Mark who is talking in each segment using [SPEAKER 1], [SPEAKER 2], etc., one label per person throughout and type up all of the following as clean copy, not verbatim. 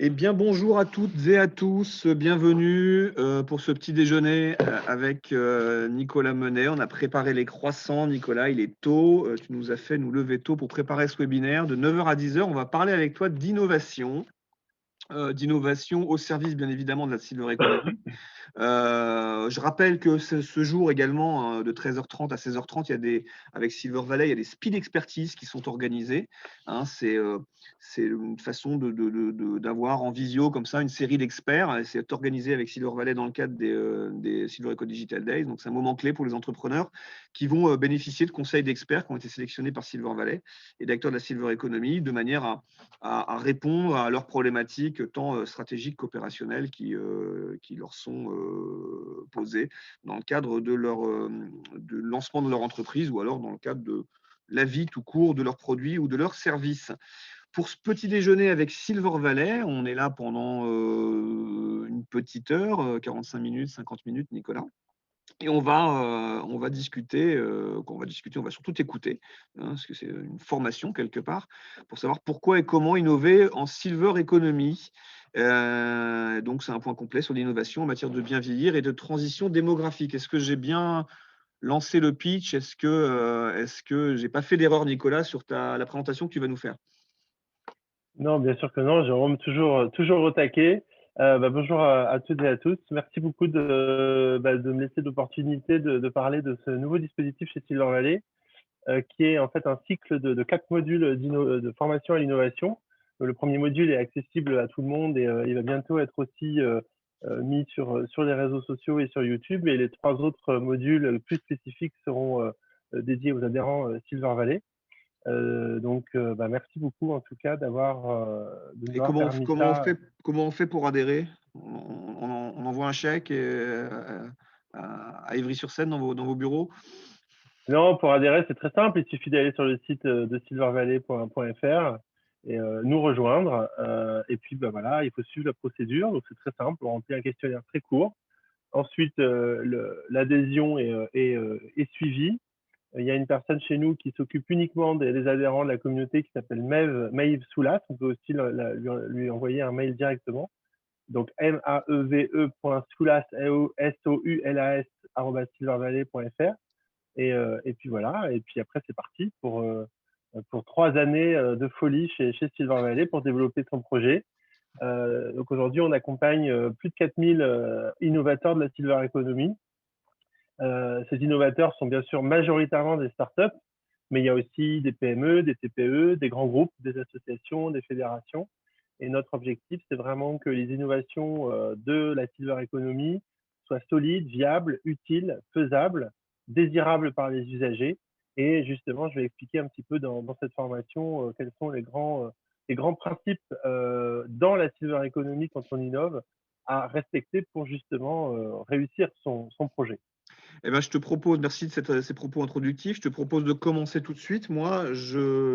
[SPEAKER 1] Eh bien, bonjour à toutes et à tous, bienvenue pour ce petit déjeuner avec Nicolas Menet. On a préparé les croissants. Nicolas, il est tôt. Tu nous as fait nous lever tôt pour préparer ce webinaire de 9 heures à 10 heures. On va parler avec toi d'innovation au service, bien évidemment, de la silver economy. Je rappelle que ce jour également, de 13h30 à 16h30, avec Silver Valley, il y a des speed expertise qui sont organisées, hein. C'est une façon d'avoir en visio comme ça une série d'experts et c'est organisé avec Silver Valley dans le cadre des Silver Eco Digital Days. Donc c'est un moment clé pour les entrepreneurs qui vont, bénéficier de conseils d'experts qui ont été sélectionnés par Silver Valley et d'acteurs de la Silver Economy de manière à répondre à leurs problématiques tant stratégiques qu'opérationnelles qui leur sont posées dans le cadre de lancement de leur entreprise ou alors dans le cadre de la vie tout court de leurs produits ou de leurs services. Pour ce petit déjeuner avec Silver Valley, on est là pendant une petite heure, 45 minutes, 50 minutes, Nicolas. Et on va discuter, on va surtout écouter, hein, parce que c'est une formation quelque part, pour savoir pourquoi et comment innover en silver economy. Donc c'est un point complet sur l'innovation en matière de bien vieillir et de transition démographique. Est-ce que j'ai bien lancé le pitch? Est-ce que j'ai pas fait d'erreur, Nicolas, sur la présentation que tu vas nous faire?
[SPEAKER 2] Non, bien sûr que non, Jérôme, toujours au taquet. Bonjour à toutes et à tous. Merci beaucoup de me laisser l'opportunité de parler de ce nouveau dispositif chez Silver Valley, qui est en fait un cycle de 4 modules de formation à l'innovation. Le premier module est accessible à tout le monde et il va bientôt être aussi mis sur les réseaux sociaux et sur YouTube. Et les 3 autres modules plus spécifiques seront dédiés aux adhérents Silver Valley. Merci beaucoup en tout cas de nous
[SPEAKER 1] Et
[SPEAKER 2] avoir permis ça.
[SPEAKER 1] comment on fait pour adhérer? On envoie un chèque à Ivry-sur-Seine dans vos bureaux?
[SPEAKER 2] Non, pour adhérer, c'est très simple. Il suffit d'aller sur le site de silvervalley.fr et nous rejoindre. Et puis, voilà, il faut suivre la procédure. Donc, c'est très simple. On remplit un questionnaire très court. Ensuite, l'adhésion est suivie. Il y a une personne chez nous qui s'occupe uniquement des adhérents de la communauté qui s'appelle Maeve Soulas. On peut aussi lui envoyer un mail directement. Donc maeve.soulas, S-O-U-L-A-S, @silvervalley.fr. Et puis voilà, et puis après c'est parti pour 3 années de folie chez Silver Valley pour développer son projet. Donc aujourd'hui, on accompagne plus de 4000 innovateurs de la Silver Economy. Ces innovateurs sont bien sûr majoritairement des startups, mais il y a aussi des PME, des TPE, des grands groupes, des associations, des fédérations. Et notre objectif, c'est vraiment que les innovations de la Silver Economy soient solides, viables, utiles, faisables, désirables par les usagers. Et justement, je vais expliquer un petit peu dans cette formation quels sont les grands principes dans la Silver Economy quand on innove à respecter pour justement réussir son projet.
[SPEAKER 1] Eh ben, je te propose, merci de ces propos introductifs. Je te propose de commencer tout de suite. Moi,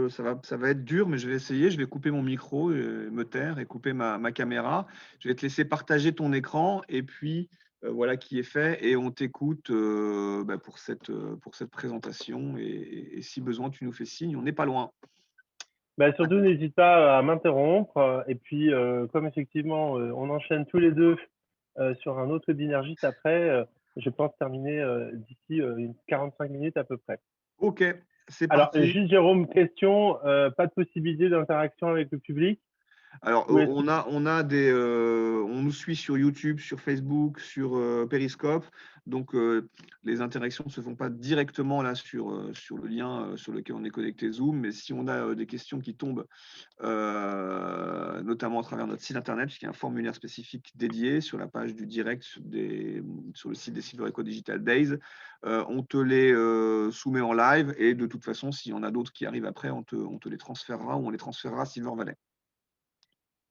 [SPEAKER 1] ça va être dur, mais je vais essayer. Je vais couper mon micro, me taire et couper ma caméra. Je vais te laisser partager ton écran et puis voilà qui est fait. Et on t'écoute pour cette présentation. Et si besoin, tu nous fais signe. On n'est pas loin.
[SPEAKER 2] Surtout, n'hésite pas à m'interrompre. Et puis, comme effectivement, on enchaîne tous les deux sur un autre webinaire juste après, je pense terminer d'ici 45 minutes à peu près.
[SPEAKER 1] Ok, c'est
[SPEAKER 2] Alors,
[SPEAKER 1] parti.
[SPEAKER 2] juste Jérôme, question, pas de possibilité d'interaction avec le public?
[SPEAKER 1] Alors,
[SPEAKER 2] Ou est-ce que
[SPEAKER 1] on nous suit sur YouTube, sur Facebook, sur Periscope. Donc, les interactions ne se font pas directement là sur le lien sur lequel on est connecté Zoom. Mais si on a des questions qui tombent, notamment à travers notre site internet, puisqu'il y a un formulaire spécifique dédié sur la page du direct sur le site des Silver Eco Digital Days, on te les soumet en live. Et de toute façon, s'il y en a d'autres qui arrivent après, on te les transférera ou on les transférera à Silver Valley.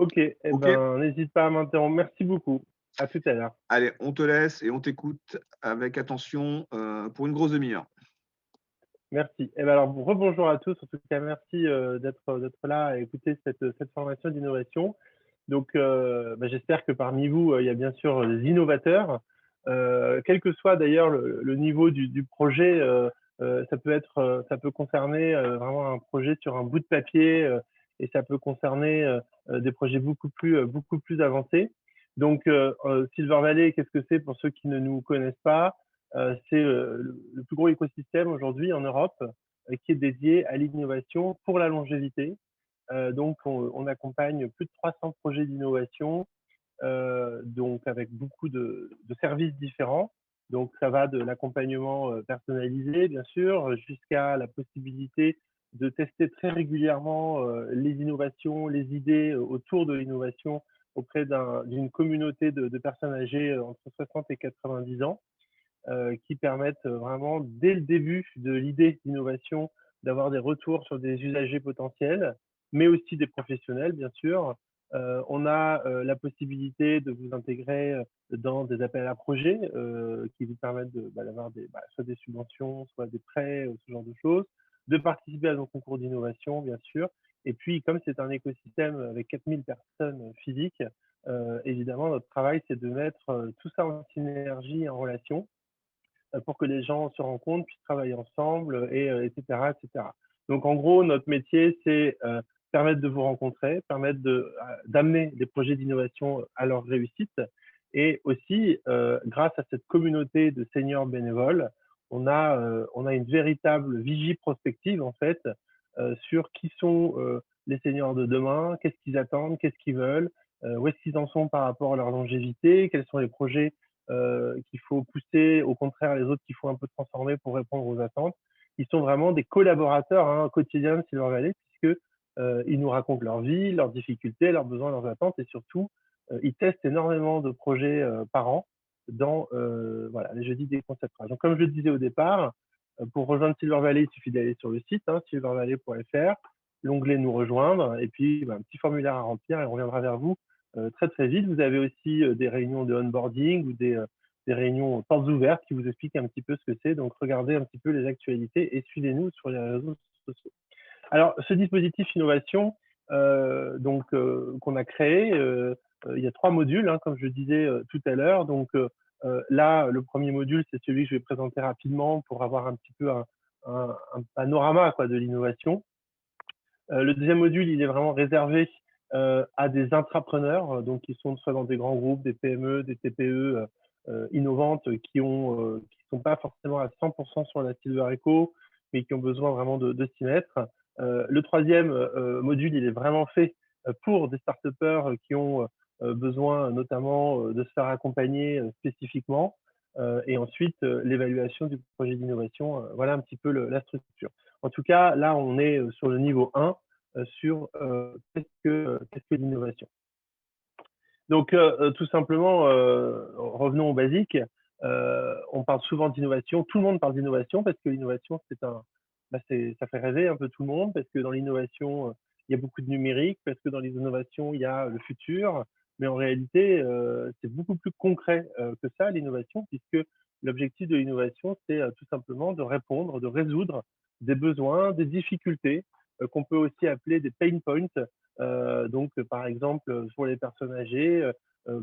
[SPEAKER 2] OK,
[SPEAKER 1] OK?
[SPEAKER 2] n'hésite pas à m'interrompre. Merci beaucoup. À tout à l'heure.
[SPEAKER 1] Allez, on te laisse et on t'écoute avec attention, pour une grosse demi-heure.
[SPEAKER 2] Merci. Alors, rebonjour à tous. En tout cas, merci d'être là à écouter cette formation d'innovation. Donc, j'espère que parmi vous, il y a bien sûr des innovateurs. Quel que soit d'ailleurs le niveau du projet, ça peut concerner vraiment un projet sur un bout de papier et ça peut concerner des projets beaucoup plus avancés. Donc, Silver Valley, qu'est-ce que c'est pour ceux qui ne nous connaissent pas? C'est le plus gros écosystème aujourd'hui en Europe qui est dédié à l'innovation pour la longévité. Donc, on accompagne plus de 300 projets d'innovation, donc avec beaucoup de services différents. Donc, ça va de l'accompagnement personnalisé, bien sûr, jusqu'à la possibilité de tester très régulièrement les innovations, les idées autour de l'innovation auprès d'une communauté de personnes âgées entre 60 et 90 ans, qui permettent vraiment, dès le début de l'idée d'innovation, d'avoir des retours sur des usagers potentiels, mais aussi des professionnels, bien sûr. On a la possibilité de vous intégrer dans des appels à projets qui vous permettent d'avoir soit des subventions, soit des prêts, ce genre de choses, de participer à nos concours d'innovation, bien sûr. Et puis, comme c'est un écosystème avec 4000 personnes physiques, évidemment, notre travail, c'est de mettre tout ça en synergie, en relation, pour que les gens se rencontrent, puissent travailler ensemble, etc., etc. Donc, en gros, notre métier, c'est permettre de vous rencontrer, permettre d'amener des projets d'innovation à leur réussite. Et aussi, grâce à cette communauté de seniors bénévoles, on a une véritable vigie prospective, en fait, sur qui sont les seniors de demain, qu'est-ce qu'ils attendent, qu'est-ce qu'ils veulent, où est-ce qu'ils en sont par rapport à leur longévité, quels sont les projets qu'il faut pousser, au contraire, les autres qu'il faut un peu transformer pour répondre aux attentes. Ils sont vraiment des collaborateurs quotidiens de Silver Valley, puisque ils nous racontent leur vie, leurs difficultés, leurs besoins, leurs attentes, et surtout, ils testent énormément de projets par an dans les jeudis des concepts. Donc, comme je le disais au départ, pour rejoindre Silver Valley, il suffit d'aller sur le site silvervalley.fr, l'onglet Nous rejoindre, et puis un petit formulaire à remplir, et on reviendra vers vous très très vite. Vous avez aussi des réunions de onboarding ou des réunions portes ouvertes qui vous expliquent un petit peu ce que c'est. Donc, regardez un petit peu les actualités et suivez-nous sur les réseaux sociaux. Alors, ce dispositif innovation qu'on a créé, il y a 3 modules, comme je disais tout à l'heure. Donc là, le premier module, c'est celui que je vais présenter rapidement pour avoir un petit peu un panorama de l'innovation. Le deuxième module, il est vraiment réservé à des intrapreneurs, donc qui sont soit dans des grands groupes, des PME, des TPE innovantes qui sont pas forcément à 100% sur la Silver Eco, mais qui ont besoin vraiment de s'y mettre. Le troisième module, il est vraiment fait pour des start-upers qui ont besoin notamment de se faire accompagner spécifiquement. Et ensuite, l'évaluation du projet d'innovation. Voilà un petit peu la structure. En tout cas, là, on est sur le niveau 1 sur qu'est-ce que l'innovation. Donc, tout simplement, revenons au basique. On parle souvent d'innovation. Tout le monde parle d'innovation parce que l'innovation, ça fait rêver un peu tout le monde, parce que dans l'innovation, il y a beaucoup de numérique, parce que dans les innovations, il y a le futur. Mais en réalité, c'est beaucoup plus concret que ça, l'innovation, puisque l'objectif de l'innovation, c'est tout simplement de répondre, de résoudre des besoins, des difficultés qu'on peut aussi appeler des pain points. Donc, par exemple, pour les personnes âgées,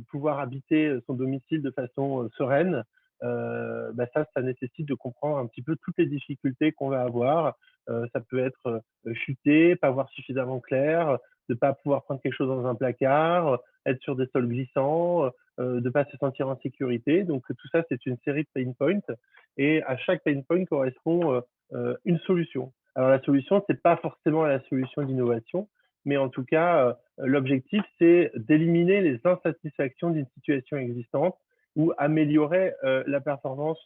[SPEAKER 2] pouvoir habiter son domicile de façon sereine, ça nécessite de comprendre un petit peu toutes les difficultés qu'on va avoir. Ça peut être chuter, pas voir suffisamment clair, de pas pouvoir prendre quelque chose dans un placard, être sur des sols glissants, de pas se sentir en sécurité. Donc, tout ça, c'est une série de pain points. Et à chaque pain point correspond une solution. Alors, la solution, c'est pas forcément la solution d'innovation, mais en tout cas, l'objectif, c'est d'éliminer les insatisfactions d'une situation existante ou améliorer la performance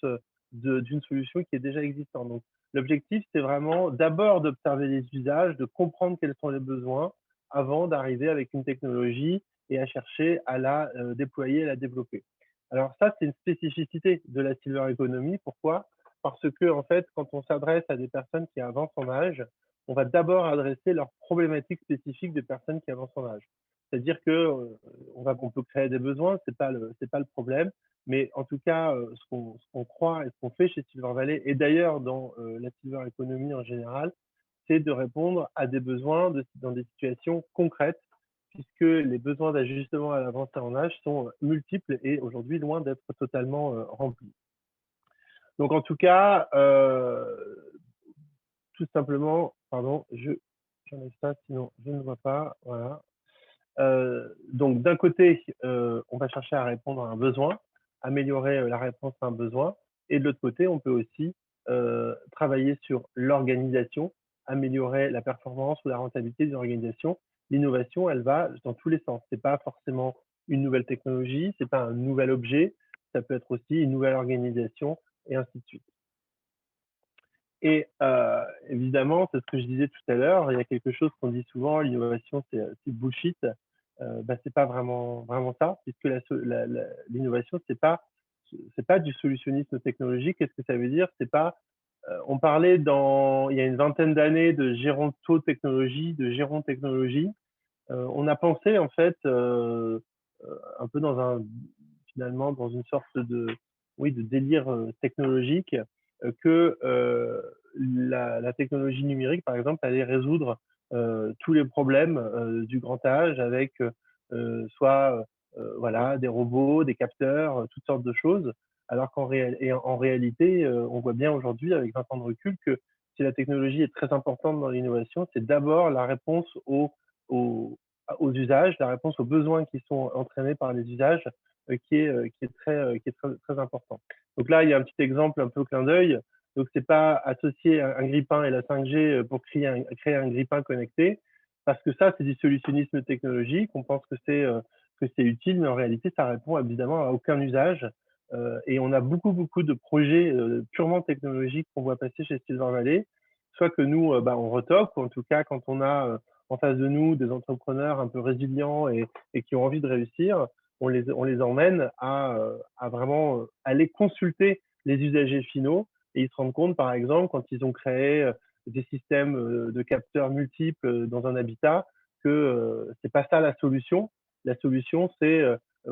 [SPEAKER 2] d'une solution qui est déjà existante. Donc, l'objectif, c'est vraiment d'abord d'observer les usages, de comprendre quels sont les besoins avant d'arriver avec une technologie et à chercher à la déployer, à la développer. Alors ça, c'est une spécificité de la Silver Economy. Pourquoi? Parce que, en fait, quand on s'adresse à des personnes qui avancent en âge, on va d'abord adresser leurs problématiques spécifiques des personnes qui avancent en âge. C'est-à-dire que on peut créer des besoins, c'est pas le problème, mais en tout cas, ce qu'on croit et ce qu'on fait chez Silver Valley, et d'ailleurs dans la Silver Economy en général, c'est de répondre à des besoins dans des situations concrètes, puisque les besoins d'ajustement à l'avancée en âge sont multiples et aujourd'hui loin d'être totalement remplis. Donc en tout cas, tout simplement, pardon, je J'enlève ça, sinon je ne vois pas. Voilà. Donc d'un côté, on va chercher à répondre à un besoin, améliorer la réponse à un besoin, et de l'autre côté, on peut aussi travailler sur l'organisation, améliorer la performance ou la rentabilité d'une organisation. L'innovation, elle va dans tous les sens. C'est pas forcément une nouvelle technologie, c'est pas un nouvel objet, ça peut être aussi une nouvelle organisation et ainsi de suite. Et évidemment, c'est ce que je disais tout à l'heure, il y a quelque chose qu'on dit souvent, l'innovation, c'est bullshit. Bah, c'est pas vraiment ça, puisque l'innovation, c'est pas du solutionnisme technologique. Qu'est-ce que ça veut dire? C'est pas, on parlait il y a une vingtaine d'années de gérontotechnologie, de gérontechnologie. On a pensé en fait un peu finalement dans une sorte de oui de délire technologique que la technologie numérique par exemple allait résoudre tous les problèmes du grand âge avec soit voilà des robots, des capteurs, toutes sortes de choses. Alors en réalité, on voit bien aujourd'hui avec 20 ans de recul que si la technologie est très importante dans l'innovation, c'est d'abord la réponse aux, aux usages, la réponse aux besoins qui sont entraînés par les usages, qui est très important. Donc là, il y a un petit exemple un peu clin d'œil. Donc c'est pas associer un grille-pain et la 5G pour créer un grille-pain connecté, parce que ça c'est du solutionnisme technologique. On pense que c'est utile, mais en réalité ça répond évidemment à aucun usage. Et on a beaucoup de projets purement technologiques qu'on voit passer chez Silver Valley, soit que nous on retoque, ou en tout cas quand on a en face de nous des entrepreneurs un peu résilients et qui ont envie de réussir, on les emmène à vraiment aller consulter les usagers finaux et ils se rendent compte, par exemple, quand ils ont créé des systèmes de capteurs multiples dans un habitat, que c'est pas ça la solution. La solution, c'est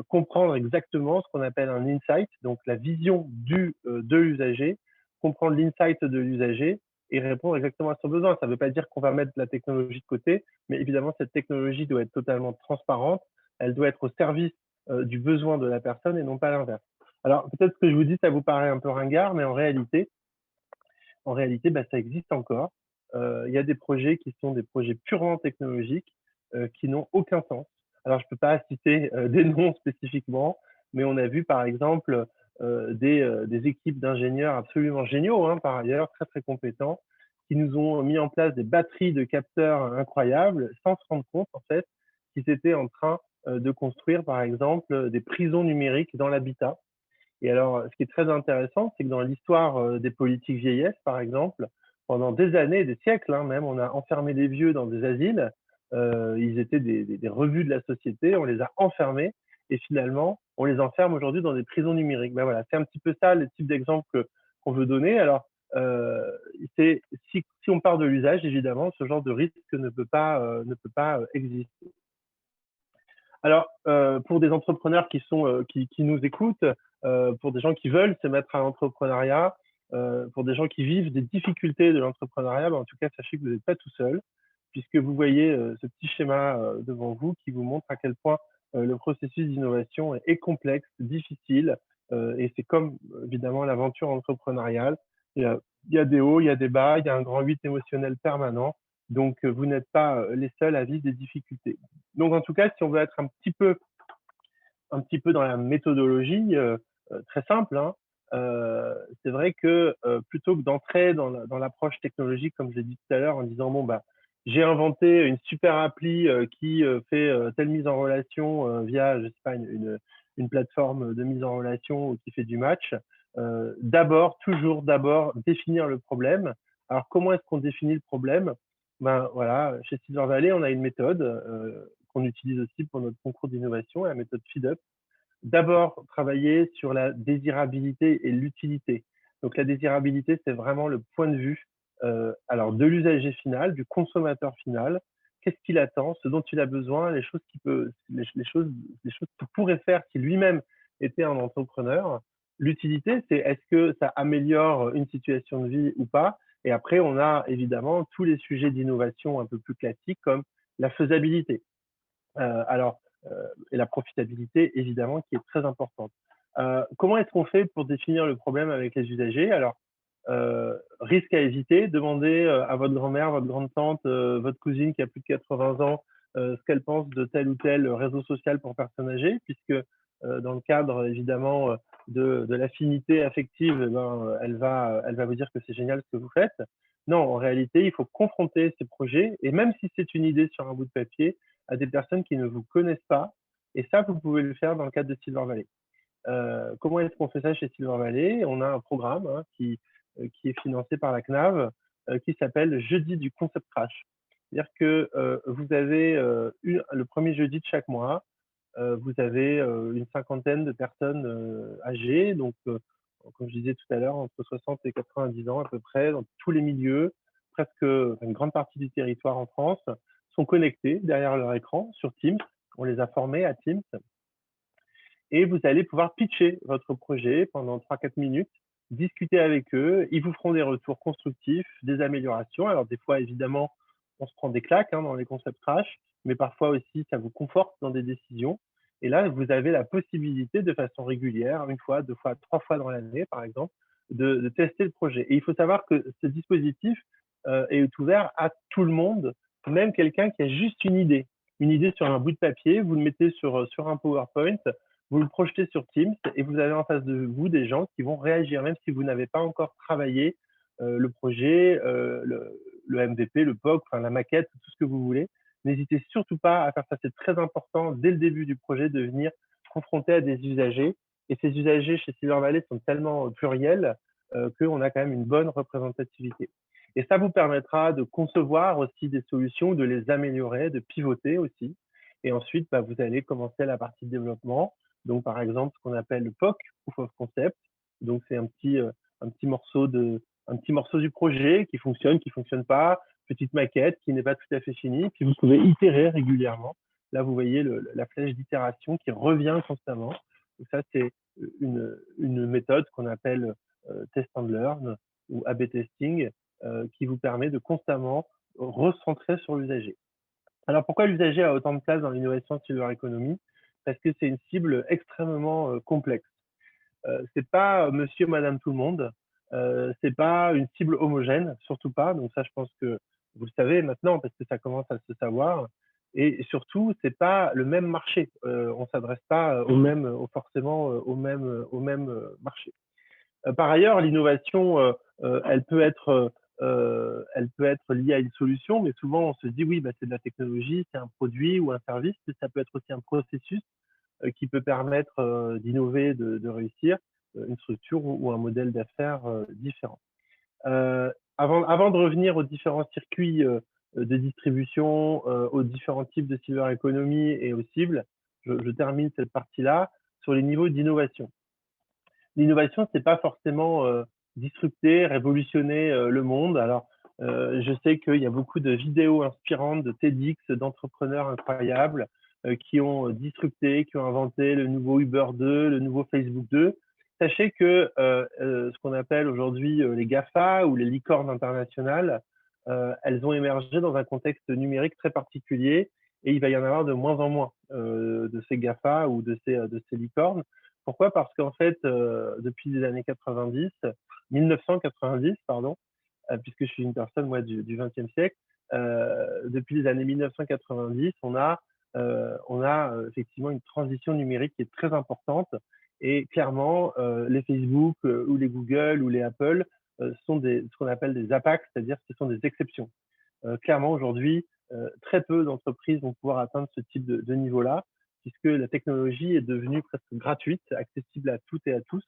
[SPEAKER 2] comprendre exactement ce qu'on appelle un insight, donc la vision de l'usager, comprendre l'insight de l'usager et répondre exactement à son besoin. Ça ne veut pas dire qu'on va mettre la technologie de côté, mais évidemment, cette technologie doit être totalement transparente. Elle doit être au service du besoin de la personne et non pas l'inverse. Alors, peut-être que je vous dis, ça vous paraît un peu ringard, mais en réalité bah, ça existe encore. Il y a des projets qui sont des projets purement technologiques qui n'ont aucun sens. Alors, je ne peux pas citer des noms spécifiquement, mais on a vu par exemple des équipes d'ingénieurs absolument géniaux, hein, par ailleurs, très compétents, qui nous ont mis en place des batteries de capteurs incroyables sans se rendre compte en fait qu'ils étaient en train de construire par exemple des prisons numériques dans l'habitat. Et alors, ce qui est très intéressant, c'est que dans l'histoire des politiques vieillesse, par exemple, pendant des années, des siècles hein, même, on a enfermé les vieux dans des asiles. Ils étaient des revues de la société, on les a enfermés et finalement, on les enferme aujourd'hui dans des prisons numériques. Ben voilà, c'est un petit peu ça le type d'exemple qu'on veut donner. Alors, si on part de l'usage, évidemment, ce genre de risque ne peut pas exister. Alors, pour des entrepreneurs qui nous écoutent, pour des gens qui veulent se mettre à l'entrepreneuriat, pour des gens qui vivent des difficultés de l'entrepreneuriat, en tout cas, sachez que vous n'êtes pas tout seul, puisque vous voyez ce petit schéma devant vous qui vous montre à quel point le processus d'innovation est complexe, difficile, et c'est comme évidemment l'aventure entrepreneuriale. Il y a des hauts, il y a des bas, il y a un grand 8 émotionnel permanent. Donc, vous n'êtes pas les seuls à vivre des difficultés. Donc, en tout cas, si on veut être un petit peu dans la méthodologie, très simple, hein, c'est vrai que plutôt que d'entrer dans l'approche technologique, comme je l'ai dit tout à l'heure, en disant bon bah j'ai inventé une super appli qui fait telle mise en relation via, je sais pas, une plateforme de mise en relation ou qui fait du match. Toujours d'abord définir le problème. Alors comment est-ce qu'on définit le problème? Ben voilà, chez Silver Valley, on a une méthode qu'on utilise aussi pour notre concours d'innovation, la méthode FeedUp. D'abord, travailler sur la désirabilité et l'utilité. Donc la désirabilité, c'est vraiment le point de vue alors de l'usager final, du consommateur final. Qu'est-ce qu'il attend, ce dont il a besoin, les choses qu'il pourrait faire si lui-même était un entrepreneur. L'utilité, c'est est-ce que ça améliore une situation de vie ou pas. Et après, on a évidemment tous les sujets d'innovation un peu plus classiques comme la faisabilité. Alors, et la profitabilité, évidemment, qui est très importante. Comment est-ce qu'on fait pour définir le problème avec les usagers? Alors, Risque à éviter, demandez à votre grand-mère, votre grande-tante, votre cousine qui a plus de 80 ans ce qu'elle pense de tel ou tel réseau social pour personnes âgées, puisque dans le cadre évidemment de l'affinité affective, eh ben, elle va vous dire que c'est génial ce que vous faites. Non, en réalité, il faut confronter ces projets, et même si c'est une idée sur un bout de papier, à des personnes qui ne vous connaissent pas. Et ça, vous pouvez le faire dans le cadre de Silver Valley. Comment est-ce qu'on fait ça chez Silver Valley? On a un programme qui est financé par la CNAV qui s'appelle Jeudi du Concept Crash. C'est-à-dire que vous avez le premier jeudi de chaque mois, vous avez une cinquantaine de personnes âgées, donc comme je disais tout à l'heure, entre 60 et 90 ans à peu près, dans tous les milieux, presque une grande partie du territoire en France, sont connectés derrière leur écran sur Teams. On les a formés à Teams et vous allez pouvoir pitcher votre projet pendant 3-4 minutes, discuter avec eux, ils vous feront des retours constructifs, des améliorations. Alors des fois, évidemment, on se prend des claques dans les concepts crash, mais parfois aussi, ça vous conforte dans des décisions. Et là, vous avez la possibilité de façon régulière, une fois, deux fois, trois fois dans l'année, par exemple, de tester le projet. Et il faut savoir que ce dispositif est ouvert à tout le monde, même quelqu'un qui a juste une idée sur un bout de papier, vous le mettez sur un PowerPoint, vous le projetez sur Teams et vous avez en face de vous des gens qui vont réagir, même si vous n'avez pas encore travaillé le projet, le MVP, le POC, enfin, la maquette, tout ce que vous voulez. N'hésitez surtout pas à faire ça. C'est très important, dès le début du projet, de venir confronter à des usagers. Et ces usagers chez Silver Valley sont tellement pluriels qu'on a quand même une bonne représentativité. Et ça vous permettra de concevoir aussi des solutions, de les améliorer, de pivoter aussi. Et ensuite, vous allez commencer la partie de développement. Donc, par exemple, ce qu'on appelle le POC, Proof of Concept. Donc, c'est un petit morceau du projet qui fonctionne pas, petite maquette qui n'est pas tout à fait finie. Puis, vous pouvez itérer régulièrement. Là, vous voyez la flèche d'itération qui revient constamment. Donc, ça, c'est une méthode qu'on appelle test and learn ou A/B testing qui vous permet de constamment recentrer sur l'usager. Alors, pourquoi l'usager a autant de place dans l'innovation Silver Economy? Parce que c'est une cible extrêmement complexe. C'est pas monsieur, madame, tout le monde. C'est pas une cible homogène, surtout pas. Donc ça, je pense que vous le savez maintenant parce que ça commence à se savoir. Et surtout, c'est pas le même marché. On s'adresse pas forcément au même marché. Par ailleurs, l'innovation, elle peut être liée à une solution, mais souvent on se dit oui, c'est de la technologie, c'est un produit ou un service, mais ça peut être aussi un processus qui peut permettre d'innover, de réussir une structure ou un modèle d'affaires différent. Avant de revenir aux différents circuits de distribution, aux différents types de silver economy et aux cibles, je termine cette partie-là sur les niveaux d'innovation. L'innovation, c'est pas forcément disrupter, révolutionner le monde. Alors, je sais qu'il y a beaucoup de vidéos inspirantes de TEDx, d'entrepreneurs incroyables qui ont disrupté, qui ont inventé le nouveau Uber 2, le nouveau Facebook 2. Sachez que ce qu'on appelle aujourd'hui les GAFA ou les licornes internationales, elles ont émergé dans un contexte numérique très particulier et il va y en avoir de moins en moins de ces GAFA ou de ces licornes. Pourquoi? Parce qu'en fait, depuis les années 1990, pardon, puisque je suis une personne moi du XXe siècle, depuis les années 1990, on a effectivement une transition numérique qui est très importante et clairement les Facebook ou les Google ou les Apple sont ce qu'on appelle des APAC, c'est-à-dire que ce sont des exceptions. Clairement aujourd'hui, très peu d'entreprises vont pouvoir atteindre ce type de niveau-là, puisque la technologie est devenue presque gratuite, accessible à toutes et à tous.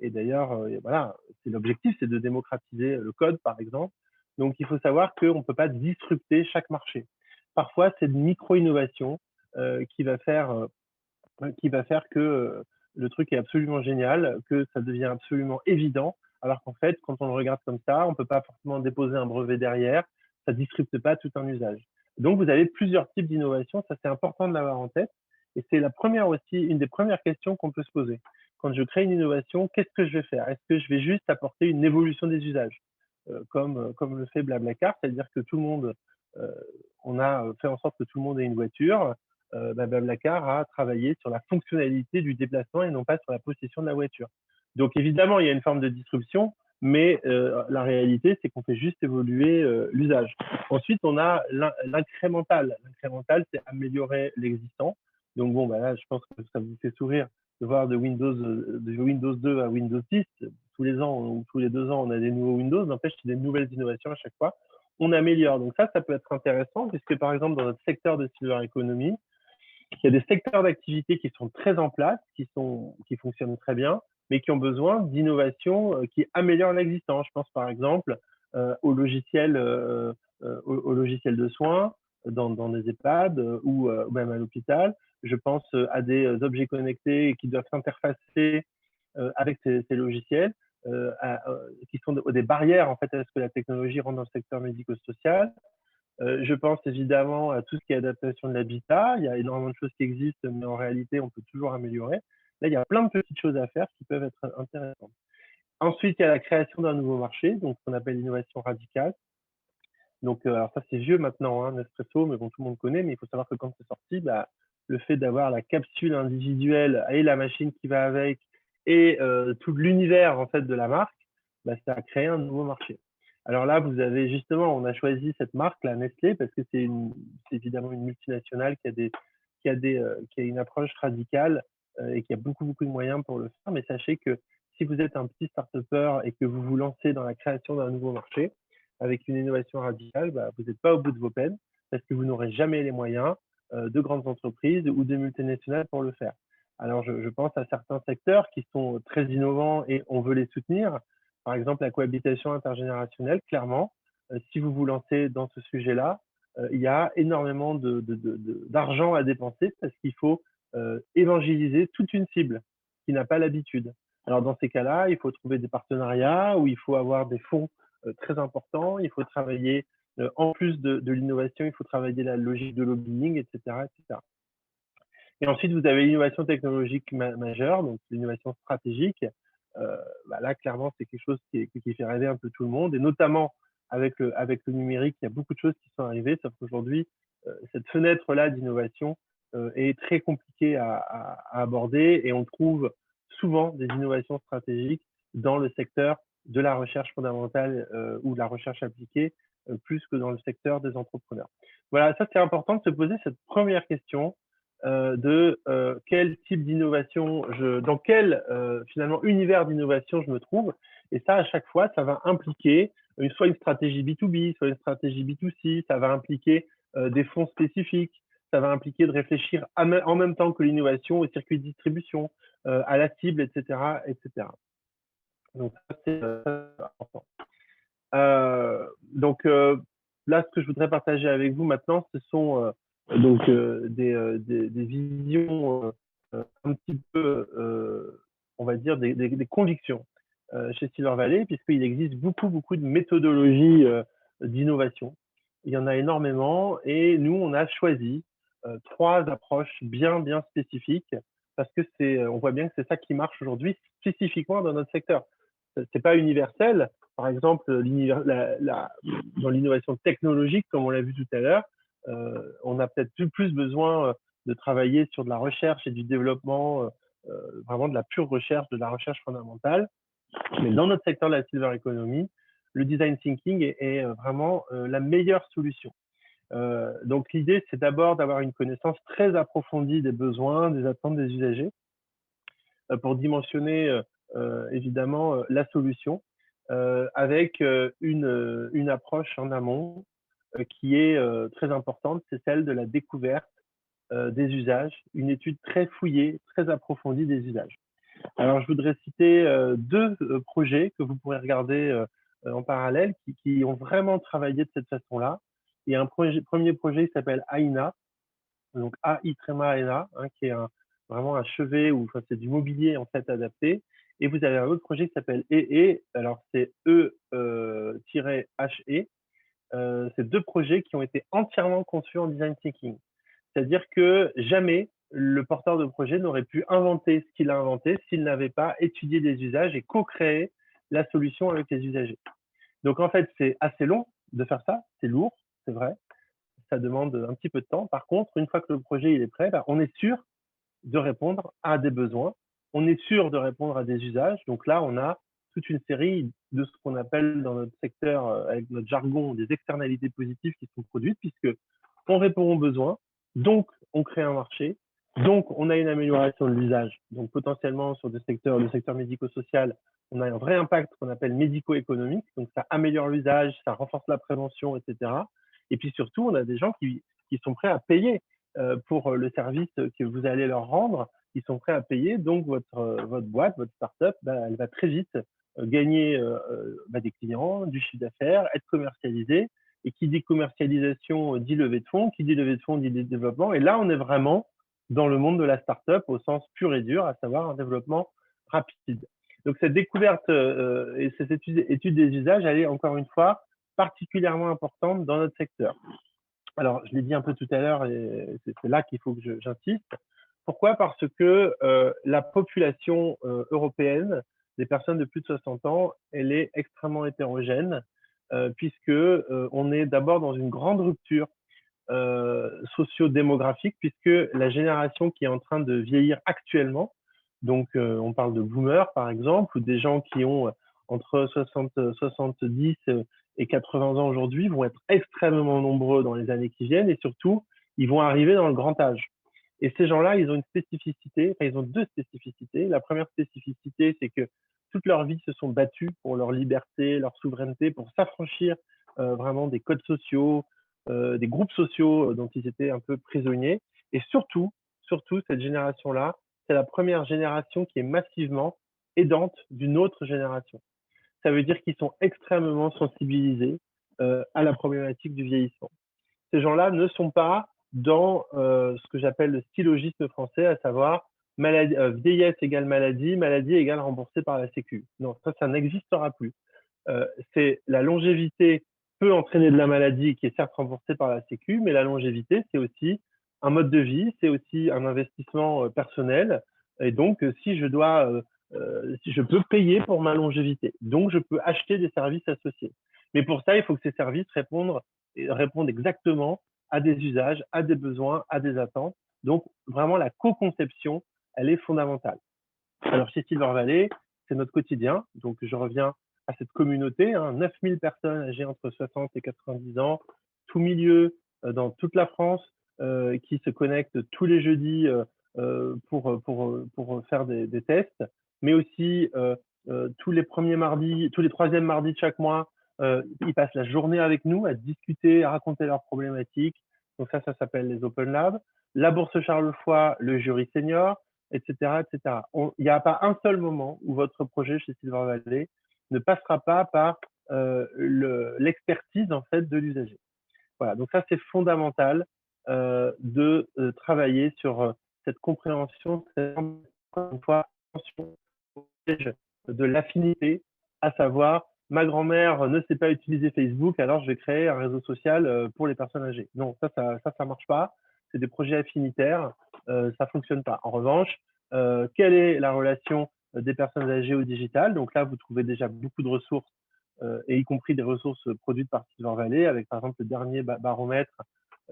[SPEAKER 2] Et d'ailleurs, voilà, c'est l'objectif, c'est de démocratiser le code, par exemple. Donc, il faut savoir qu'on ne peut pas disrupter chaque marché. Parfois, c'est une micro-innovation qui va faire que le truc est absolument génial, que ça devient absolument évident, alors qu'en fait, quand on le regarde comme ça, on ne peut pas forcément déposer un brevet derrière, ça ne disrupte pas tout un usage. Donc, vous avez plusieurs types d'innovation, ça c'est important de l'avoir en tête, et c'est une des premières questions qu'on peut se poser. Quand je crée une innovation, qu'est-ce que je vais faire? Est-ce que je vais juste apporter une évolution des usages, comme le fait Blablacar, c'est-à-dire que tout le monde, on a fait en sorte que tout le monde ait une voiture, Blablacar a travaillé sur la fonctionnalité du déplacement et non pas sur la possession de la voiture. Donc évidemment, il y a une forme de disruption, mais la réalité, c'est qu'on fait juste évoluer l'usage. Ensuite, on a l'incrémental. L'incrémental, c'est améliorer l'existant. Donc bon, bah là, je pense que ça vous fait sourire de voir de Windows 2 à Windows 10. Tous les ans ou tous les 2 ans, on a des nouveaux Windows. N'empêche, c'est des nouvelles innovations à chaque fois. On améliore. Donc ça peut être intéressant puisque, par exemple, dans notre secteur de Silver Economy, il y a des secteurs d'activité qui sont très en place, qui fonctionnent très bien, mais qui ont besoin d'innovations qui améliorent l'existant. Je pense par exemple au logiciel de soins dans des EHPAD ou même à l'hôpital. Je pense à des objets connectés qui doivent s'interfacer avec ces logiciels, qui sont des barrières en fait à ce que la technologie rentre dans le secteur médico-social. Je pense évidemment à tout ce qui est adaptation de l'habitat. Il y a énormément de choses qui existent, mais en réalité, on peut toujours améliorer. Là, il y a plein de petites choses à faire qui peuvent être intéressantes. Ensuite, il y a la création d'un nouveau marché, donc ce qu'on appelle l'innovation radicale. Donc, alors ça, c'est vieux maintenant, hein, Nespresso, mais bon, tout le monde connaît. Mais il faut savoir que quand c'est sorti, bah, le fait d'avoir la capsule individuelle et la machine qui va avec et tout l'univers en fait de la marque, bah, ça a créé un nouveau marché. Alors là, vous avez justement, on a choisi cette marque, la Nestlé, parce que c'est évidemment une multinationale qui a une approche radicale et qui a beaucoup de moyens pour le faire. Mais sachez que si vous êtes un petit start-upper et que vous vous lancez dans la création d'un nouveau marché avec une innovation radicale, bah, vous n'êtes pas au bout de vos peines parce que vous n'aurez jamais les moyens de grandes entreprises ou de multinationales pour le faire. Alors, je pense à certains secteurs qui sont très innovants et on veut les soutenir. Par exemple, la cohabitation intergénérationnelle, clairement, si vous vous lancez dans ce sujet-là, il y a énormément d'argent à dépenser parce qu'il faut évangéliser toute une cible qui n'a pas l'habitude. Alors, dans ces cas-là, il faut trouver des partenariats où il faut avoir des fonds très importants. Il faut travailler, en plus de l'innovation, il faut travailler la logique de lobbying, etc., etc. Et ensuite, vous avez l'innovation technologique majeure, donc l'innovation stratégique. Bah là, clairement, c'est quelque chose qui fait rêver un peu tout le monde, et notamment avec le numérique, il y a beaucoup de choses qui sont arrivées, sauf qu'aujourd'hui, cette fenêtre-là d'innovation est très compliquée à aborder, et on trouve souvent des innovations stratégiques dans le secteur de la recherche fondamentale ou de la recherche appliquée, plus que dans le secteur des entrepreneurs. Voilà, ça c'est important de se poser cette première question de quel type d'innovation, dans quel finalement univers d'innovation je me trouve. Et ça, à chaque fois, ça va impliquer soit une stratégie B2B, soit une stratégie B2C, ça va impliquer des fonds spécifiques, ça va impliquer de réfléchir en même temps que l'innovation au circuit de distribution, à la cible, etc., etc. Donc, ça, c'est important. Donc, là, ce que je voudrais partager avec vous maintenant, ce sont donc des visions un petit peu, on va dire, des convictions chez Silver Valley, puisqu'il existe beaucoup de méthodologies d'innovation. Il y en a énormément, et nous, on a choisi 3 approches bien spécifiques, parce que on voit bien que c'est ça qui marche aujourd'hui, spécifiquement dans notre secteur. C'est pas universel. Par exemple, dans l'innovation technologique, comme on l'a vu tout à l'heure, on a peut-être plus besoin de travailler sur de la recherche et du développement, vraiment de la pure recherche, de la recherche fondamentale. Mais dans notre secteur de la Silver Economy, le design thinking est vraiment la meilleure solution. Donc l'idée, c'est d'abord d'avoir une connaissance très approfondie des besoins, des attentes des usagers, pour dimensionner évidemment la solution, avec une approche en amont qui est très importante, c'est celle de la découverte des usages, une étude très fouillée, très approfondie des usages. Alors, je voudrais citer 2 projets que vous pourrez regarder en parallèle, qui ont vraiment travaillé de cette façon-là. Il y a un premier projet qui s'appelle AINA, donc AI-AINA, hein, qui est vraiment un chevet où c'est du mobilier en fait adapté. Et vous avez un autre projet qui s'appelle EE, alors c'est E-HE. C'est 2 projets qui ont été entièrement conçus en design thinking. C'est-à-dire que jamais le porteur de projet n'aurait pu inventer ce qu'il a inventé s'il n'avait pas étudié les usages et co-créé la solution avec les usagers. Donc en fait, c'est assez long de faire ça, c'est lourd, c'est vrai, ça demande un petit peu de temps. Par contre, une fois que le projet il est prêt, bah, on est sûr de répondre à des besoins, on est sûr de répondre à des usages. Donc là, on a toute une série de ce qu'on appelle dans notre secteur, avec notre jargon, des externalités positives qui sont produites, puisque on répond aux besoins, donc on crée un marché, donc on a une amélioration de l'usage. Donc potentiellement sur le secteur médico-social, on a un vrai impact qu'on appelle médico-économique, donc ça améliore l'usage, ça renforce la prévention, etc. Et puis surtout, on a des gens qui sont prêts à payer pour le service que vous allez leur rendre, ils sont prêts à payer, donc votre boîte, votre start-up, elle va très vite gagner des clients, du chiffre d'affaires, être commercialisée. Et qui dit commercialisation dit levée de fonds, qui dit levée de fonds dit développement. Et là, on est vraiment dans le monde de la start-up au sens pur et dur, à savoir un développement rapide. Donc cette découverte et cette étude des usages, elle est encore une fois particulièrement importante dans notre secteur. Alors, je l'ai dit un peu tout à l'heure, et c'est là qu'il faut que j'insiste. Pourquoi? Parce que la population européenne des personnes de plus de 60 ans, elle est extrêmement hétérogène, puisque on est d'abord dans une grande rupture socio-démographique, puisque la génération qui est en train de vieillir actuellement, donc on parle de boomers par exemple, ou des gens qui ont entre 70 et 80 ans aujourd'hui, vont être extrêmement nombreux dans les années qui viennent, et surtout, ils vont arriver dans le grand âge. Et ces gens-là, ils ont une spécificité, enfin, ils ont deux spécificités. La première spécificité, c'est que toute leur vie se sont battus pour leur liberté, leur souveraineté, pour s'affranchir vraiment des codes sociaux, des groupes sociaux dont ils étaient un peu prisonniers. Et surtout, cette génération-là, c'est la première génération qui est massivement aidante d'une autre génération. Ça veut dire qu'ils sont extrêmement sensibilisés à la problématique du vieillissement. Ces gens-là ne sont pas dans ce que j'appelle le stylogisme français, à savoir vieillesse égale maladie, maladie égale remboursée par la Sécu. Non, ça n'existera plus. C'est la longévité peut entraîner de la maladie qui est certes remboursée par la Sécu, mais la longévité, c'est aussi un mode de vie, c'est aussi un investissement personnel. Et donc, si je peux payer pour ma longévité, donc je peux acheter des services associés. Mais pour ça, il faut que ces services répondent exactement à des usages, à des besoins, à des attentes. Donc, vraiment, la co-conception, elle est fondamentale. Alors, chez Silver Valley, c'est notre quotidien. Donc, je reviens à cette communauté, 9000 personnes âgées entre 60 et 90 ans, tout milieu, dans toute la France, qui se connectent tous les jeudis pour faire des tests, mais aussi tous les premiers mardis, tous les troisièmes mardis de chaque mois, ils passent la journée avec nous à discuter, à raconter leurs problématiques. Donc ça s'appelle les Open Labs. La Bourse Charles Foy, le jury senior, etc., etc. Il n'y a pas un seul moment où votre projet chez Silver Valley ne passera pas par l'expertise en fait de l'usager. Voilà, donc ça c'est fondamental de travailler sur cette compréhension, encore une fois, de l'affinité, à savoir ma grand-mère ne sait pas utiliser Facebook, alors je vais créer un réseau social pour les personnes âgées. Non, ça marche pas. C'est des projets affinitaires, ça fonctionne pas. En revanche, quelle est la relation des personnes âgées au digital? Donc là, vous trouvez déjà beaucoup de ressources, et y compris des ressources produites par Silver Valley, avec par exemple le dernier baromètre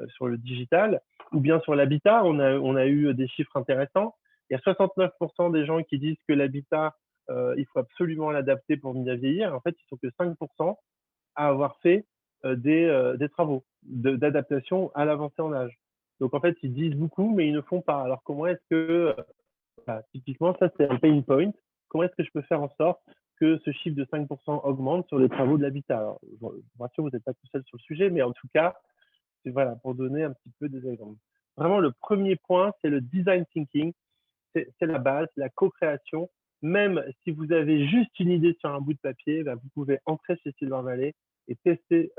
[SPEAKER 2] sur le digital, ou bien sur l'habitat. On a eu des chiffres intéressants. Il y a 69% des gens qui disent que l'habitat, il faut absolument l'adapter pour bien vieillir. En fait, ils sont que 5% à avoir fait des travaux d'adaptation à l'avancée en âge. Donc en fait, ils disent beaucoup, mais ils ne font pas. Alors comment est-ce que, typiquement, ça c'est un pain point. Comment est-ce que je peux faire en sorte que ce chiffre de 5% augmente sur les travaux de l'habitat? Alors, je vous rassure, vous n'êtes pas tout seul sur le sujet, mais en tout cas, c'est voilà, pour donner un petit peu des exemples. Vraiment, le premier point, c'est le design thinking. C'est la base, la co-création. Même si vous avez juste une idée sur un bout de papier, vous pouvez entrer chez Silver Valley et tester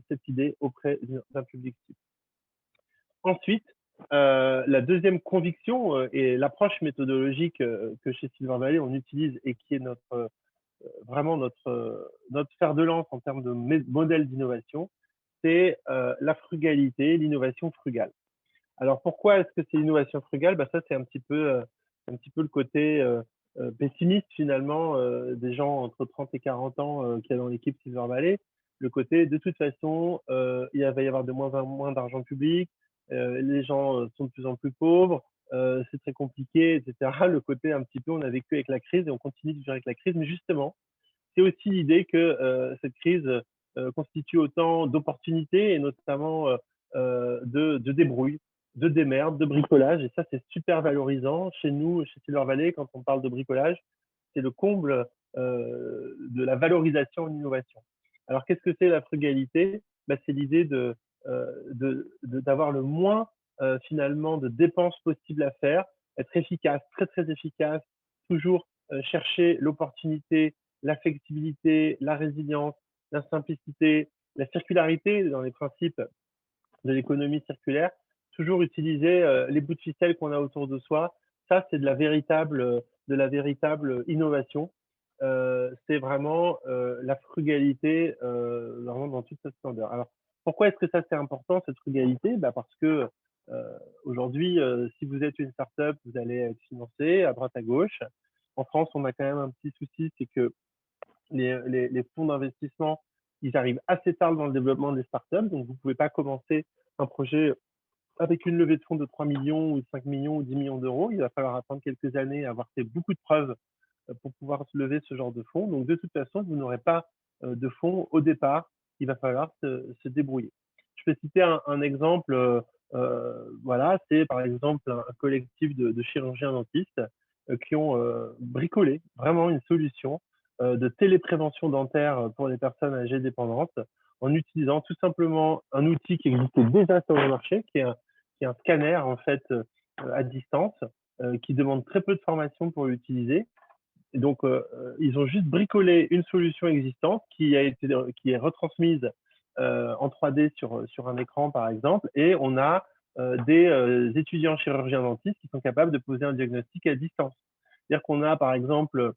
[SPEAKER 2] cette idée auprès d'un public cible. Ensuite, la deuxième conviction et l'approche méthodologique que chez Silver Valley on utilise et qui est vraiment notre fer de lance en termes de modèle d'innovation, c'est la frugalité, l'innovation frugale. Alors pourquoi est-ce que c'est l'innovation frugale? Ça c'est un petit peu le côté pessimiste finalement des gens entre 30 et 40 ans qu'il y a dans l'équipe Silver Valley. Le côté de toute façon il va y avoir de moins en moins d'argent public, les gens sont de plus en plus pauvres, c'est très compliqué, etc. Le côté un petit peu on a vécu avec la crise et on continue de vivre avec la crise, mais justement c'est aussi l'idée que cette crise constitue autant d'opportunités et notamment de débrouille, de démerde, de bricolage. Et ça, c'est super valorisant. Chez nous, chez Silver Valley, quand on parle de bricolage, c'est le comble de la valorisation en innovation. Alors, qu'est-ce que c'est la frugalité? Bah, c'est l'idée d'avoir le moins finalement de dépenses possibles à faire, être efficace, très très efficace, toujours chercher l'opportunité, la flexibilité, la résilience, la simplicité, la circularité dans les principes de l'économie circulaire, toujours utiliser les bouts de ficelle qu'on a autour de soi. Ça, c'est de la véritable innovation. C'est vraiment la frugalité vraiment dans toute sa splendeur. Alors, pourquoi est-ce que ça c'est important, cette frugalité? Bah parce que aujourd'hui, si vous êtes une start-up, vous allez être financé à droite à gauche. En France, on a quand même un petit souci, c'est que les fonds d'investissement, ils arrivent assez tard dans le développement des startups, donc vous ne pouvez pas commencer un projet avec une levée de fonds de 3 millions ou 5 millions ou 10 millions d'euros. Il va falloir attendre quelques années, avoir fait beaucoup de preuves pour pouvoir se lever ce genre de fonds. Donc de toute façon, vous n'aurez pas de fonds au départ. Il va falloir se débrouiller. Je peux citer un exemple. Voilà, c'est par exemple un collectif de chirurgiens dentistes qui ont bricolé vraiment une solution de téléprévention dentaire pour les personnes âgées dépendantes en utilisant tout simplement un outil qui existait déjà sur le marché, qui est un scanner en fait à distance, qui demande très peu de formation pour l'utiliser. Et donc, ils ont juste bricolé une solution existante qui est retransmise en 3D sur un écran, par exemple, et on a des étudiants chirurgiens dentistes qui sont capables de poser un diagnostic à distance. C'est-à-dire qu'on a, par exemple,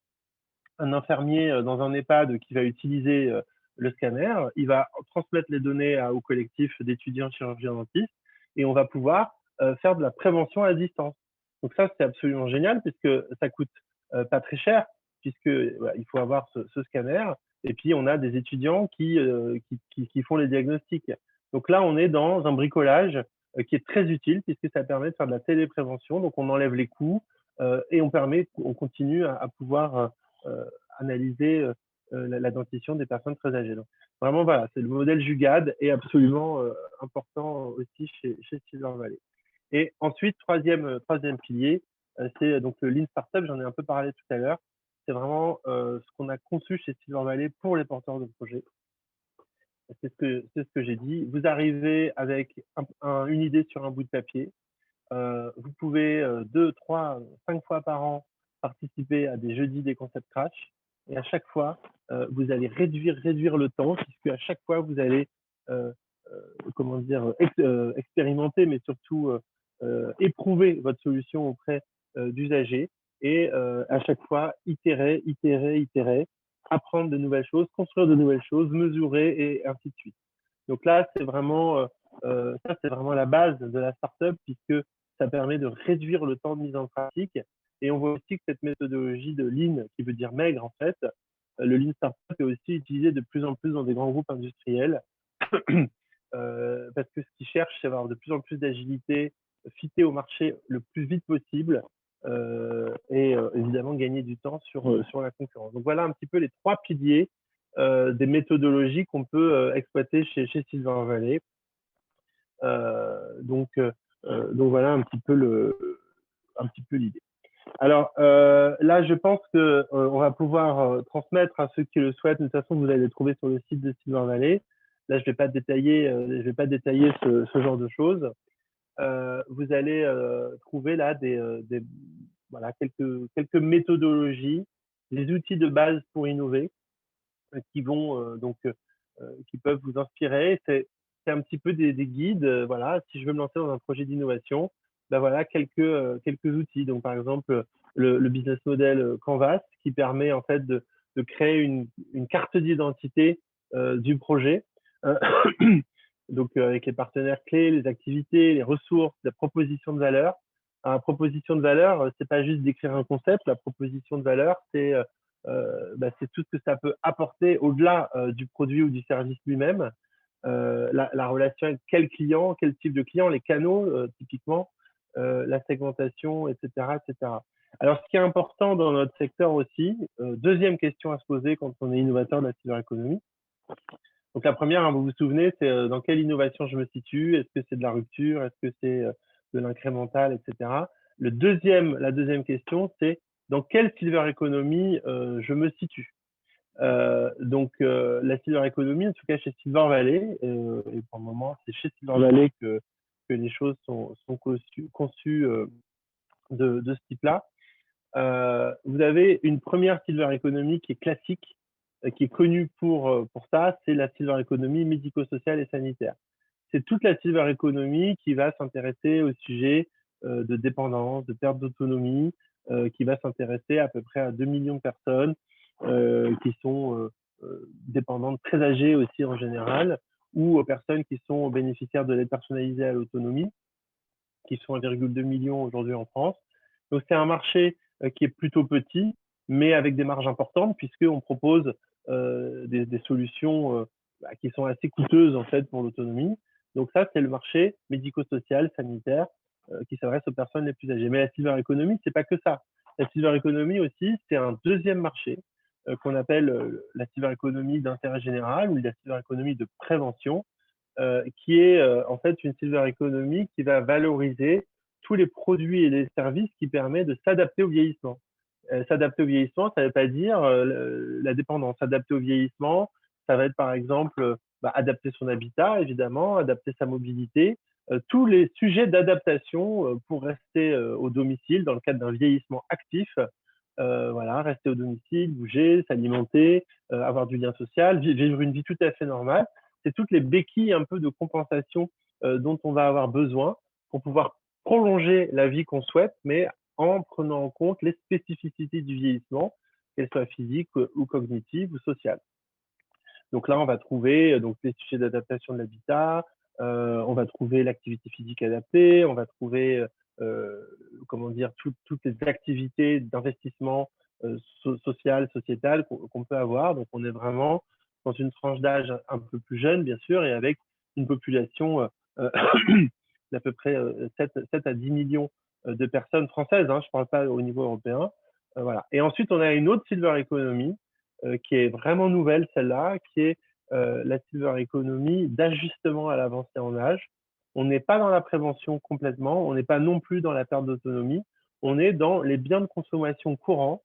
[SPEAKER 2] un infirmier dans un EHPAD qui va utiliser le scanner, il va transmettre les données au collectif d'étudiants chirurgiens dentistes et on va pouvoir faire de la prévention à distance. Donc ça, c'est absolument génial puisque ça coûte pas très cher, puisque il faut avoir ce scanner et puis on a des étudiants qui font les diagnostics. Donc là, on est dans un bricolage qui est très utile puisque ça permet de faire de la téléprévention. Donc on enlève les coûts et on continue à pouvoir analyser la dentition des personnes très âgées. Donc, vraiment, voilà, c'est le modèle Jugad est absolument important aussi chez Silver Valley. Et ensuite, troisième pilier, c'est donc le Lean Startup, j'en ai un peu parlé tout à l'heure. C'est vraiment ce qu'on a conçu chez Silver Valley pour les porteurs de projets. C'est ce que j'ai dit. Vous arrivez avec une idée sur un bout de papier. Vous pouvez 2, 3, 5 fois par an participer à des jeudis des concepts crash. Et à chaque fois, vous allez réduire le temps, puisque à chaque fois, vous allez comment dire, expérimenter, mais surtout éprouver votre solution auprès d'usagers et à chaque fois itérer, apprendre de nouvelles choses, construire de nouvelles choses, mesurer et ainsi de suite. Donc là, c'est vraiment la base de la startup puisque ça permet de réduire le temps de mise en pratique. Et on voit aussi que cette méthodologie de Lean, qui veut dire maigre en fait, le Lean Startup est aussi utilisé de plus en plus dans des grands groupes industriels parce que ce qu'ils cherchent, c'est avoir de plus en plus d'agilité, fitter au marché le plus vite possible et évidemment gagner du temps sur la concurrence. Donc voilà un petit peu les 3 piliers des méthodologies qu'on peut exploiter chez Silver Valley. Donc voilà un petit peu l'idée. Alors là, je pense que on va pouvoir transmettre à ceux qui le souhaitent. De toute façon, vous allez les trouver sur le site de Silver Valley. Là, je vais pas détailler ce genre de choses. Vous allez trouver là voilà quelques méthodologies, des outils de base pour innover qui vont qui peuvent vous inspirer. C'est un petit peu des guides. Voilà, si je veux me lancer dans un projet d'innovation, ben voilà quelques outils. Donc par exemple le business model Canvas qui permet en fait de créer une carte d'identité du projet. Donc avec les partenaires clés, les activités, les ressources, la proposition de valeur. La proposition de valeur, c'est pas juste d'écrire un concept. La proposition de valeur, c'est tout ce que ça peut apporter au-delà du produit ou du service lui-même. La relation avec quel client, quel type de client, les canaux typiquement, la segmentation, etc., etc. Alors, ce qui est important dans notre secteur aussi, deuxième question à se poser quand on est innovateur de la cyberéconomie. Donc, la première, hein, vous vous souvenez, c'est dans quelle innovation je me situe? Est-ce que c'est de la rupture? Est-ce que c'est de l'incrémental, etc. La deuxième question, c'est dans quelle cyberéconomie je me situe? La cyberéconomie, en tout cas chez Silver Valley, et pour le moment, c'est chez Silver Valley que les choses sont conçues de ce type-là. Vous avez une première silver economy qui est classique, qui est connue pour ça, c'est la silver economy médico-sociale et sanitaire. C'est toute la silver economy qui va s'intéresser au sujet de dépendance, de perte d'autonomie, qui va s'intéresser à peu près à 2 millions de personnes qui sont dépendantes, très âgées aussi en général, ou aux personnes qui sont bénéficiaires de l'aide personnalisée à l'autonomie, qui sont 1,2 million aujourd'hui en France. Donc c'est un marché qui est plutôt petit, mais avec des marges importantes, puisqu'on propose des solutions qui sont assez coûteuses en fait pour l'autonomie. Donc ça, c'est le marché médico-social, sanitaire, qui s'adresse aux personnes les plus âgées. Mais la silver economy, c'est pas que ça. La silver economy aussi, c'est un deuxième marché qu'on appelle la silver economy d'intérêt général ou la silver economy de prévention, qui est en fait une silver economy qui va valoriser tous les produits et les services qui permettent de s'adapter au vieillissement. S'adapter au vieillissement, ça ne veut pas dire la dépendance. S'adapter au vieillissement, ça va être par exemple adapter son habitat, évidemment, adapter sa mobilité, tous les sujets d'adaptation pour rester au domicile dans le cadre d'un vieillissement actif. Voilà, rester au domicile, bouger, s'alimenter, avoir du lien social, vivre une vie tout à fait normale. C'est toutes les béquilles un peu de compensation dont on va avoir besoin pour pouvoir prolonger la vie qu'on souhaite, mais en prenant en compte les spécificités du vieillissement, qu'elles soient physiques ou cognitives ou sociales. Donc là, on va trouver donc les sujets d'adaptation de l'habitat, on va trouver l'activité physique adaptée, on va trouver comment dire toutes les activités d'investissement social, sociétal qu'on peut avoir. Donc on est vraiment dans une tranche d'âge un peu plus jeune, bien sûr, et avec une population d'à peu près 7 à 10 millions de personnes françaises, hein, je ne parle pas au niveau européen. Voilà. Et ensuite, on a une autre silver economy qui est vraiment nouvelle, celle-là, qui est la silver economy d'ajustement à l'avancée en âge. On n'est pas dans la prévention complètement, on n'est pas non plus dans la perte d'autonomie, on est dans les biens de consommation courants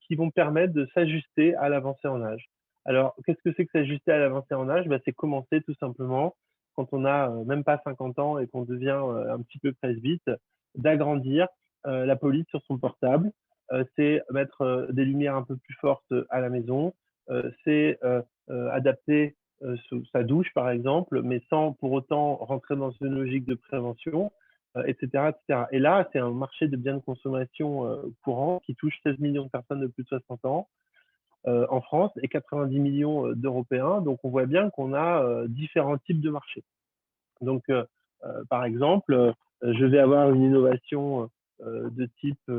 [SPEAKER 2] qui vont permettre de s'ajuster à l'avancée en âge. Alors, qu'est-ce que c'est que s'ajuster à l'avancée en âge? C'est commencer tout simplement, quand on a même pas 50 ans et qu'on devient un petit peu presbyte, d'agrandir la police sur son portable. C'est mettre des lumières un peu plus fortes à la maison. C'est adapter sa douche, par exemple, mais sans pour autant rentrer dans une logique de prévention, etc., etc. Et là, c'est un marché de biens de consommation courant qui touche 16 millions de personnes de plus de 60 ans en France et 90 millions d'Européens. Donc, on voit bien qu'on a différents types de marchés. Donc, par exemple, je vais avoir une innovation de type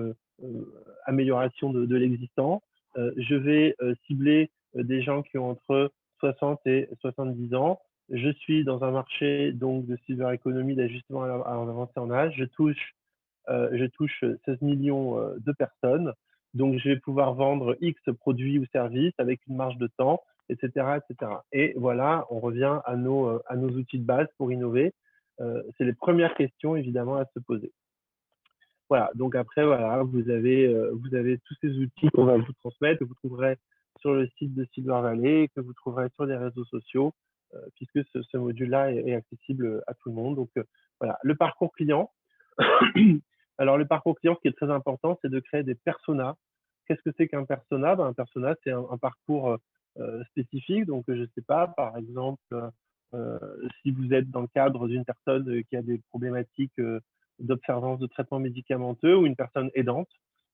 [SPEAKER 2] amélioration de l'existant. Je vais cibler des gens qui ont entre 60 et 70 ans. Je suis dans un marché donc de silver economy d'ajustement à l'avancée en âge. Je touche 16 millions de personnes. Donc, je vais pouvoir vendre X produits ou services avec une marge de temps, etc., etc. Et voilà, on revient à nos outils de base pour innover. C'est les premières questions, évidemment, à se poser. Voilà, donc après, voilà, vous avez tous ces outils qu'on va vous transmettre, que vous trouverez sur le site de Silver Valley, que vous trouverez sur les réseaux sociaux, puisque ce module-là est accessible à tout le monde. Donc, voilà, le parcours client. Alors, le parcours client, ce qui est très important, c'est de créer des personas. Qu'est-ce que c'est qu'un persona? Un persona, c'est un parcours spécifique. Donc, je ne sais pas, par exemple, si vous êtes dans le cadre d'une personne qui a des problématiques d'observance de traitement médicamenteux ou une personne aidante,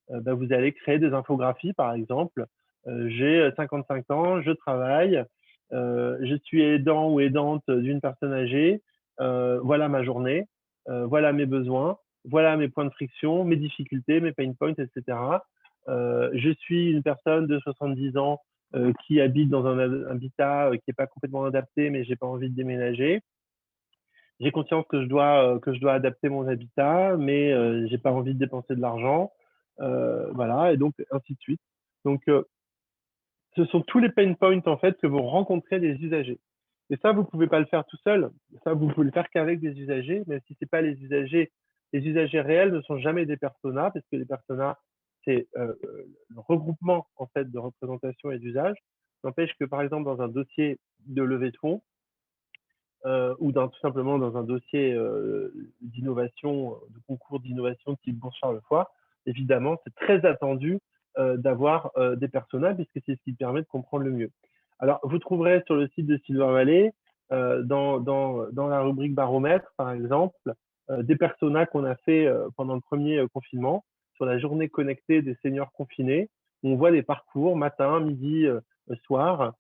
[SPEAKER 2] vous allez créer des infographies, par exemple. J'ai 55 ans, je travaille, je suis aidant ou aidante d'une personne âgée, voilà ma journée, voilà mes besoins, voilà mes points de friction, mes difficultés, mes pain points, etc. Je suis une personne de 70 ans qui habite dans un habitat qui n'est pas complètement adapté, mais j'ai pas envie de déménager. J'ai conscience que je dois adapter mon habitat, mais j'ai pas envie de dépenser de l'argent. voilà, et donc ainsi de suite. Donc, ce sont tous les pain points en fait que vont rencontrer les usagers. Et ça, vous pouvez pas le faire tout seul. Ça, vous pouvez le faire qu'avec des usagers, même si c'est pas les usagers. Les usagers réels ne sont jamais des personas, parce que les personas, c'est le regroupement en fait de représentation et d'usage. N'empêche que par exemple dans un dossier de levée de fonds ou tout simplement dans un dossier d'innovation, de concours d'innovation type Bourse Charles Foix, évidemment, c'est très attendu d'avoir des personas puisque c'est ce qui permet de comprendre le mieux. Alors, vous trouverez sur le site de Silver Valley, dans la rubrique baromètre, par exemple, des personas qu'on a fait pendant le premier confinement sur la journée connectée des seniors confinés. On voit des parcours matin, midi, soir.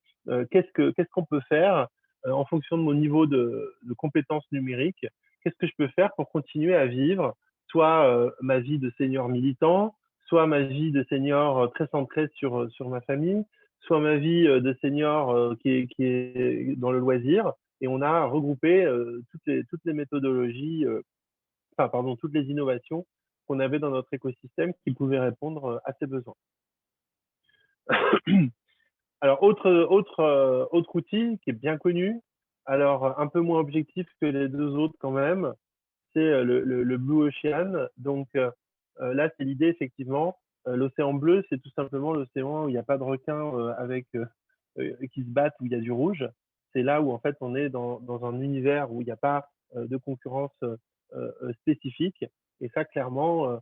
[SPEAKER 2] Qu'est-ce qu'on peut faire en fonction de mon niveau de compétences numériques, qu'est-ce que je peux faire pour continuer à vivre soit ma vie de senior militant, soit ma vie de senior très centrée sur ma famille, soit ma vie de senior qui est dans le loisir. Et on a regroupé toutes les méthodologies, enfin, pardon, toutes les innovations qu'on avait dans notre écosystème qui pouvaient répondre à ces besoins. Alors, autre outil qui est bien connu, alors un peu moins objectif que les deux autres quand même, c'est le Blue Ocean. Donc là, c'est l'idée effectivement. L'océan bleu, c'est tout simplement l'océan où il n'y a pas de requins qui se battent, où il y a du rouge. C'est là où en fait on est dans un univers où il n'y a pas de concurrence spécifique. Et ça, clairement,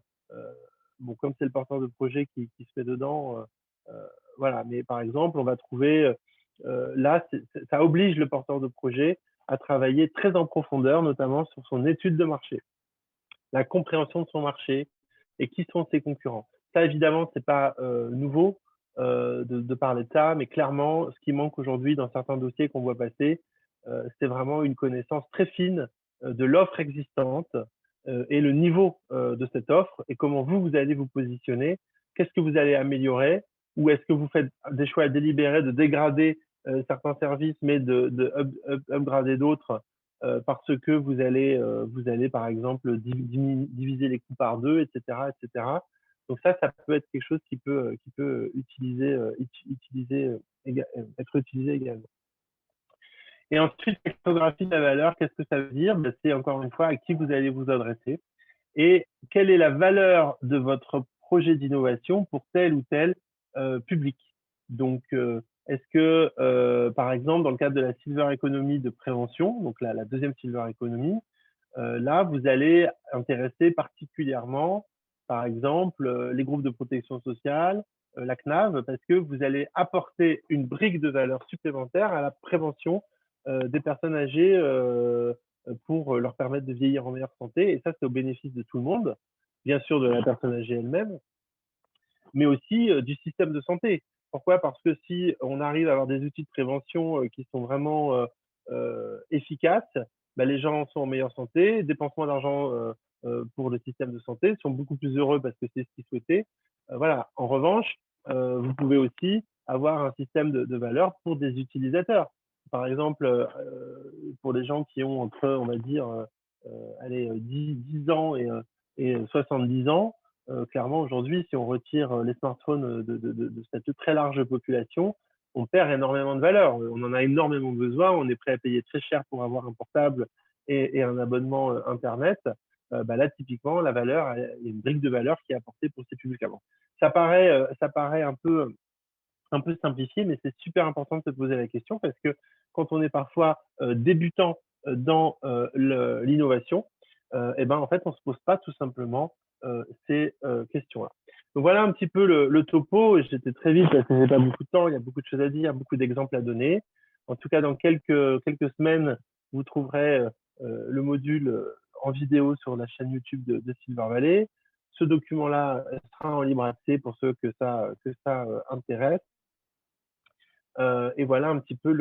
[SPEAKER 2] bon, comme c'est le porteur de projet qui se met dedans, voilà. Mais par exemple, on va trouver là, ça oblige le porteur de projet à travailler très en profondeur, notamment sur son étude de marché, la compréhension de son marché et qui sont ses concurrents. Ça, évidemment, c'est pas nouveau de parler de ça, mais clairement, ce qui manque aujourd'hui dans certains dossiers qu'on voit passer, c'est vraiment une connaissance très fine de l'offre existante et le niveau de cette offre et comment vous allez vous positionner, qu'est-ce que vous allez améliorer, ou est-ce que vous faites des choix délibérés de dégrader certains services, mais de upgrader d'autres parce que vous allez par exemple diviser les coûts par deux, etc., etc. Donc ça peut être quelque chose qui peut être utilisé également. Et ensuite, la cartographie de la valeur, qu'est-ce que ça veut dire? Ben, c'est encore une fois à qui vous allez vous adresser et quelle est la valeur de votre projet d'innovation pour tel ou tel public. Donc, est-ce que, par exemple, dans le cadre de la Silver Economy de prévention, donc la deuxième Silver Economy, là, vous allez intéresser particulièrement, par exemple, les groupes de protection sociale, la CNAV, parce que vous allez apporter une brique de valeur supplémentaire à la prévention des personnes âgées pour leur permettre de vieillir en meilleure santé. Et ça, c'est au bénéfice de tout le monde, bien sûr de la personne âgée elle-même, mais aussi du système de santé. Pourquoi? Parce que si on arrive à avoir des outils de prévention qui sont vraiment efficaces, bah, les gens sont en meilleure santé, dépensent moins d'argent pour le système de santé, sont beaucoup plus heureux parce que c'est ce qu'ils souhaitaient. Voilà. En revanche, vous pouvez aussi avoir un système de valeur pour des utilisateurs. Par exemple, pour les gens qui ont entre, on va dire, allez, 10 ans et 70 ans, clairement, aujourd'hui, si on retire les smartphones de cette très large population, on perd énormément de valeur. On en a énormément besoin. On est prêt à payer très cher pour avoir un portable et un abonnement Internet. Bah là, typiquement, la valeur, il y a une brique de valeur qui est apportée pour ces publics avant. Ça paraît un peu simplifié, mais c'est super important de se poser la question parce que quand on est parfois débutant dans l'innovation, et ben en fait, on se pose pas tout simplement ces questions-là. Donc voilà un petit peu le topo. J'étais très vite parce que j'ai pas beaucoup de temps. Il y a beaucoup de choses à dire, beaucoup d'exemples à donner. En tout cas, dans quelques semaines, vous trouverez le module en vidéo sur la chaîne YouTube de Silver Valley. Ce document-là sera en libre accès pour ceux que ça intéresse. Et voilà un petit peu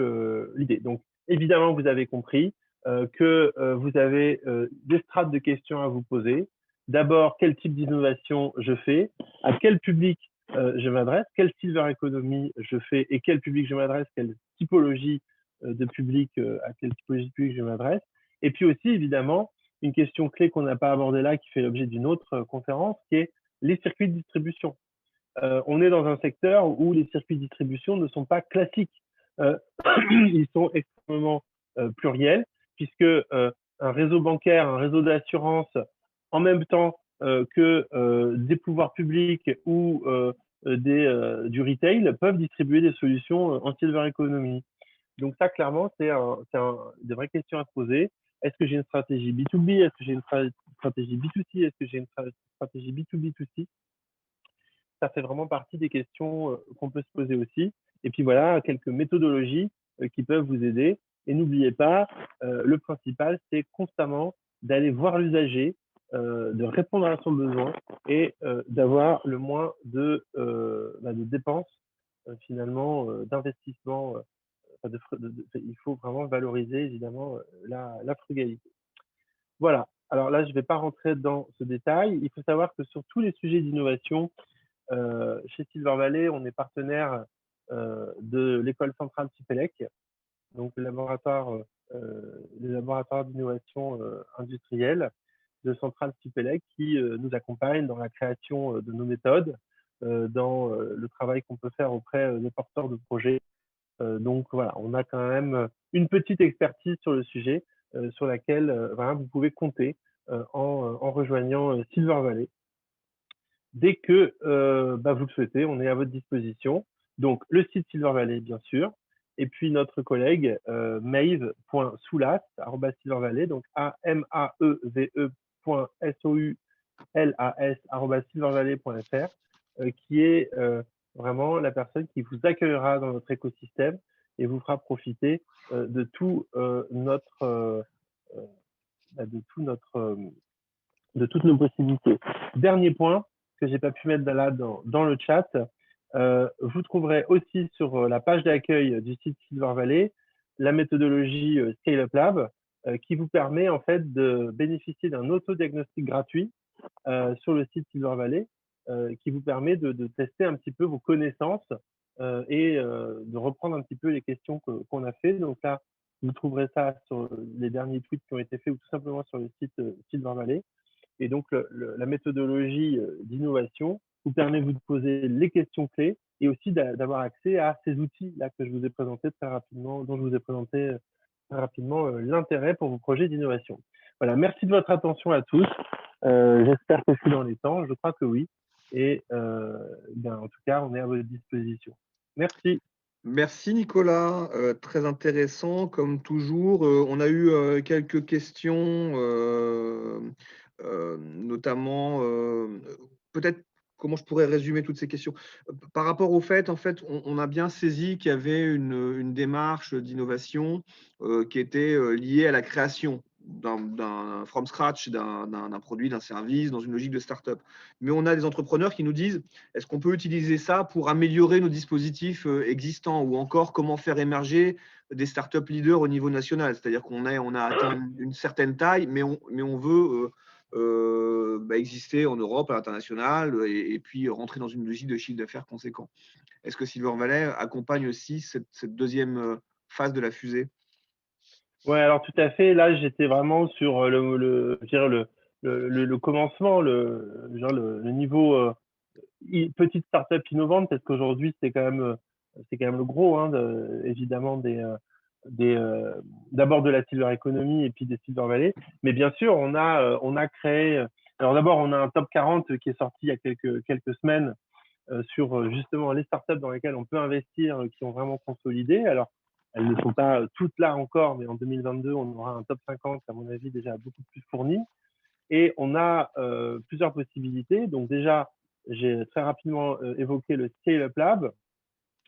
[SPEAKER 2] l'idée. Donc, évidemment, vous avez compris que vous avez des strates de questions à vous poser. D'abord, quel type d'innovation je fais? À quel public je m'adresse? Quelle Silver Economy je fais? Et quel public je m'adresse? Quelle typologie de public, à quelle typologie de public je m'adresse? Et puis aussi, évidemment, une question clé qu'on n'a pas abordée là, qui fait l'objet d'une autre conférence, qui est les circuits de distribution. On est dans un secteur où les circuits de distribution ne sont pas classiques. Ils sont extrêmement pluriels, puisque un réseau bancaire, un réseau d'assurance, en même temps que des pouvoirs publics ou du retail peuvent distribuer des solutions en silver economy. Donc ça, clairement, c'est des vraies questions à se poser. Est-ce que j'ai une stratégie B2B? Est-ce que j'ai une stratégie B2C? Est-ce que j'ai une stratégie B2B2C? Ça fait vraiment partie des questions qu'on peut se poser aussi. Et puis voilà, quelques méthodologies qui peuvent vous aider. Et n'oubliez pas, le principal, c'est constamment d'aller voir l'usager, de répondre à son besoin et d'avoir le moins de dépenses, finalement, d'investissement. Il faut vraiment valoriser, évidemment, la frugalité. Voilà. Alors là, je ne vais pas rentrer dans ce détail. Il faut savoir que sur tous les sujets d'innovation, chez Silver Valley, on est partenaire de l'école centrale Supélec, donc le laboratoire d'innovation industrielle de Centrale Supélec qui nous accompagne dans la création de nos méthodes, dans le travail qu'on peut faire auprès des porteurs de projets. Donc voilà, on a quand même une petite expertise sur le sujet sur laquelle voilà, vous pouvez compter en rejoignant Silver Valley. Dès que vous le souhaitez, on est à votre disposition. Donc, le site Silver Valley, bien sûr, et puis notre collègue maeve.soulas@silvervalley, donc amaeve.soulas@silvervalley.fr, qui est vraiment la personne qui vous accueillera dans notre écosystème et vous fera profiter de toutes nos possibilités. Dernier point que j'ai pas pu mettre là dans le chat, vous trouverez aussi sur la page d'accueil du site Silver Valley la méthodologie Scale Up Lab qui vous permet en fait de bénéficier d'un autodiagnostic gratuit sur le site Silver Valley qui vous permet de tester un petit peu vos connaissances et de reprendre un petit peu les questions qu'on a fait. Donc là, vous trouverez ça sur les derniers tweets qui ont été faits ou tout simplement sur le site Silver Valley. Et donc, la méthodologie d'innovation vous permet de poser les questions clés et aussi d'avoir accès à ces outils-là que je vous ai présentés très rapidement, dont je vous ai présenté très rapidement l'intérêt pour vos projets d'innovation. Voilà, merci de votre attention à tous. J'espère que je suis dans les temps. Je crois que oui. Et en tout cas, on est à votre disposition. Merci.
[SPEAKER 1] Merci Nicolas, très intéressant comme toujours. On a eu quelques questions, notamment, peut-être comment je pourrais résumer toutes ces questions? Par rapport au fait, en fait, on a bien saisi qu'il y avait une démarche d'innovation, qui était, liée à la création d'un from scratch, d'un produit, d'un service, dans une logique de start-up. Mais on a des entrepreneurs qui nous disent: «Est-ce qu'on peut utiliser ça pour améliorer nos dispositifs, existants?» ou encore comment faire émerger des start-up leaders au niveau national? C'est-à-dire on a atteint une certaine taille, mais on veut, exister en Europe, à l'international, et puis rentrer dans une logique de chiffre d'affaires conséquent. Est-ce que Silver Valley accompagne aussi cette deuxième phase de la fusée?
[SPEAKER 2] Ouais, alors tout à fait. Là, j'étais vraiment sur je dirais le commencement, le niveau petite startup innovante, parce qu'aujourd'hui, c'est quand même le gros, hein, évidemment, d'abord de la Silver Economy et puis des Silver Valley. Mais bien sûr, on a créé. Alors d'abord, on a un top 40 qui est sorti il y a quelques semaines sur justement les startups dans lesquelles on peut investir, qui ont vraiment consolidé. Alors, elles ne sont pas toutes là encore, mais en 2022, on aura un top 50, à mon avis, déjà beaucoup plus fourni. Et on a plusieurs possibilités. Donc déjà, j'ai très rapidement évoqué le Scale Up Lab.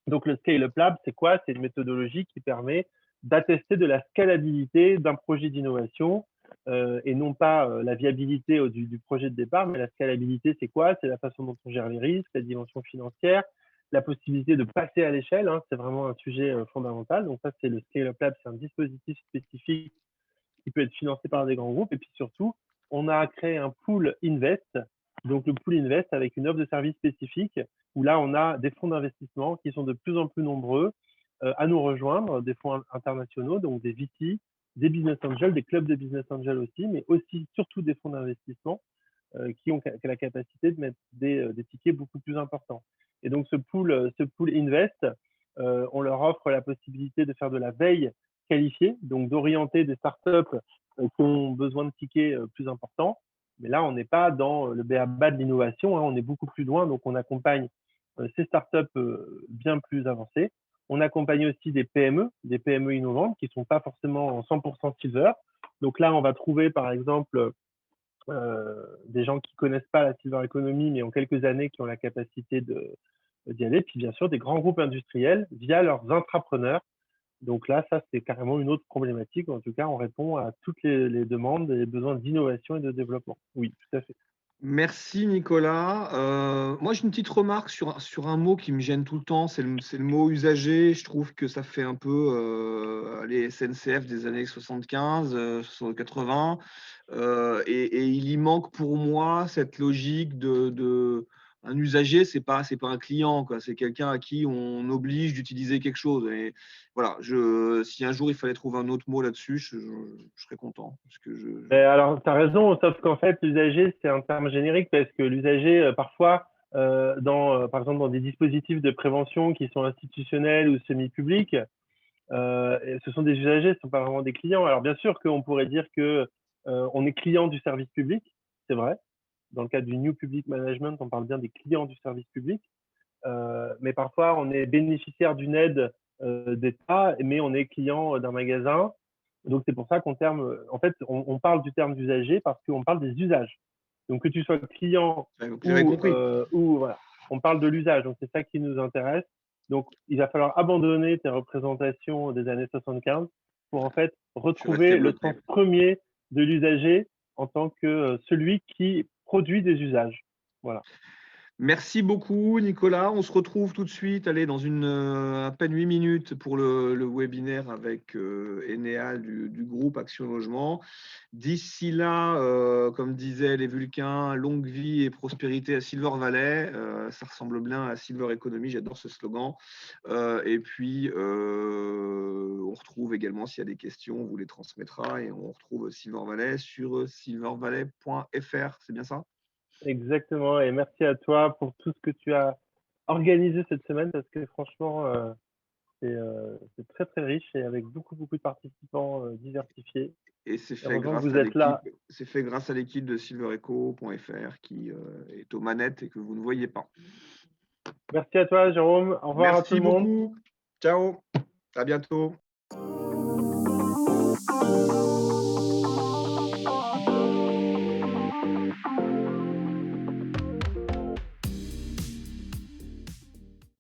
[SPEAKER 2] Donc le Scale Up Lab, c'est quoi? C'est une méthodologie qui permet d'attester de la scalabilité d'un projet d'innovation et non pas la viabilité du projet de départ, mais la scalabilité, c'est quoi? C'est la façon dont on gère les risques, la dimension financière, la possibilité de passer à l'échelle, hein, c'est vraiment un sujet fondamental. Donc ça, c'est le Scale Up Lab, c'est un dispositif spécifique qui peut être financé par des grands groupes. Et puis surtout, on a créé un pool invest, donc le pool invest avec une offre de service spécifique, où là, on a des fonds d'investissement qui sont de plus en plus nombreux à nous rejoindre, des fonds internationaux, donc des VC, des business angels, des clubs de business angels aussi, mais aussi surtout des fonds d'investissement qui ont la capacité de mettre des tickets beaucoup plus importants. Et donc ce pool Invest, on leur offre la possibilité de faire de la veille qualifiée, donc d'orienter des startups qui ont besoin de tickets plus importants. Mais là, on n'est pas dans le b.a.-ba de l'innovation, hein, on est beaucoup plus loin, donc on accompagne ces startups bien plus avancées. On accompagne aussi des PME innovantes qui ne sont pas forcément en 100% silver. Donc là, on va trouver par exemple des gens qui ne connaissent pas la silver economy, mais en quelques années qui ont la capacité d'y aller. Puis bien sûr, des grands groupes industriels via leurs intrapreneurs. Donc là, ça, c'est carrément une autre problématique. En tout cas, on répond à toutes les demandes et les besoins d'innovation et de développement. Oui, tout à fait.
[SPEAKER 1] Merci Nicolas. Moi, j'ai une petite remarque sur un mot qui me gêne tout le temps, c'est le mot usager. Je trouve que ça fait un peu les SNCF des années 75, 80, et il y manque pour moi cette logique un usager, c'est pas un client, quoi. C'est quelqu'un à qui on oblige d'utiliser quelque chose. Et voilà, si un jour il fallait trouver un autre mot là-dessus, je serais content. Parce que
[SPEAKER 2] Alors, tu as raison, sauf qu'en fait, l'usager, c'est un terme générique parce que l'usager, parfois, par exemple, dans des dispositifs de prévention qui sont institutionnels ou semi-publics, ce sont des usagers, ce ne sont pas vraiment des clients. Alors, bien sûr qu'on pourrait dire que on est client du service public, c'est vrai. Dans le cadre du New Public Management, on parle bien des clients du service public. Mais parfois, on est bénéficiaire d'une aide d'État, mais on est client d'un magasin. Donc, c'est pour ça en fait, on parle du terme d'usager parce qu'on parle des usages. Donc, que tu sois client
[SPEAKER 1] j'avais compris.
[SPEAKER 2] ou voilà, on parle de l'usage. Donc, c'est ça qui nous intéresse. Donc, il va falloir abandonner tes représentations des années 75 pour en fait
[SPEAKER 1] Je suis resté
[SPEAKER 2] retrouver le
[SPEAKER 1] bloqué.
[SPEAKER 2] sens premier de l'usager en tant que celui qui produit des usages. Voilà.
[SPEAKER 1] Merci beaucoup, Nicolas. On se retrouve tout de suite, allez, dans à peine 8 minutes pour le webinaire avec Enea du groupe Action Logement. D'ici là, comme disaient les Vulcains, longue vie et prospérité à Silver Valley. Ça ressemble bien à Silver Economy, j'adore ce slogan. Et puis, on retrouve également, s'il y a des questions, on vous les transmettra et on retrouve Silver Valley sur silvervalley.fr. C'est bien ça?
[SPEAKER 2] Exactement, et merci à toi pour tout ce que tu as organisé cette semaine parce que franchement, c'est très très riche et avec beaucoup beaucoup de participants diversifiés.
[SPEAKER 1] Et c'est fait
[SPEAKER 2] Heureusement que
[SPEAKER 1] grâce
[SPEAKER 2] vous
[SPEAKER 1] à
[SPEAKER 2] êtes
[SPEAKER 1] l'équipe,
[SPEAKER 2] là.
[SPEAKER 1] de silvereco.fr qui est aux manettes et que vous ne voyez pas.
[SPEAKER 2] Merci à toi, Jérôme. Au revoir à tout
[SPEAKER 1] Merci
[SPEAKER 2] le monde.
[SPEAKER 1] beaucoup. Ciao. À bientôt.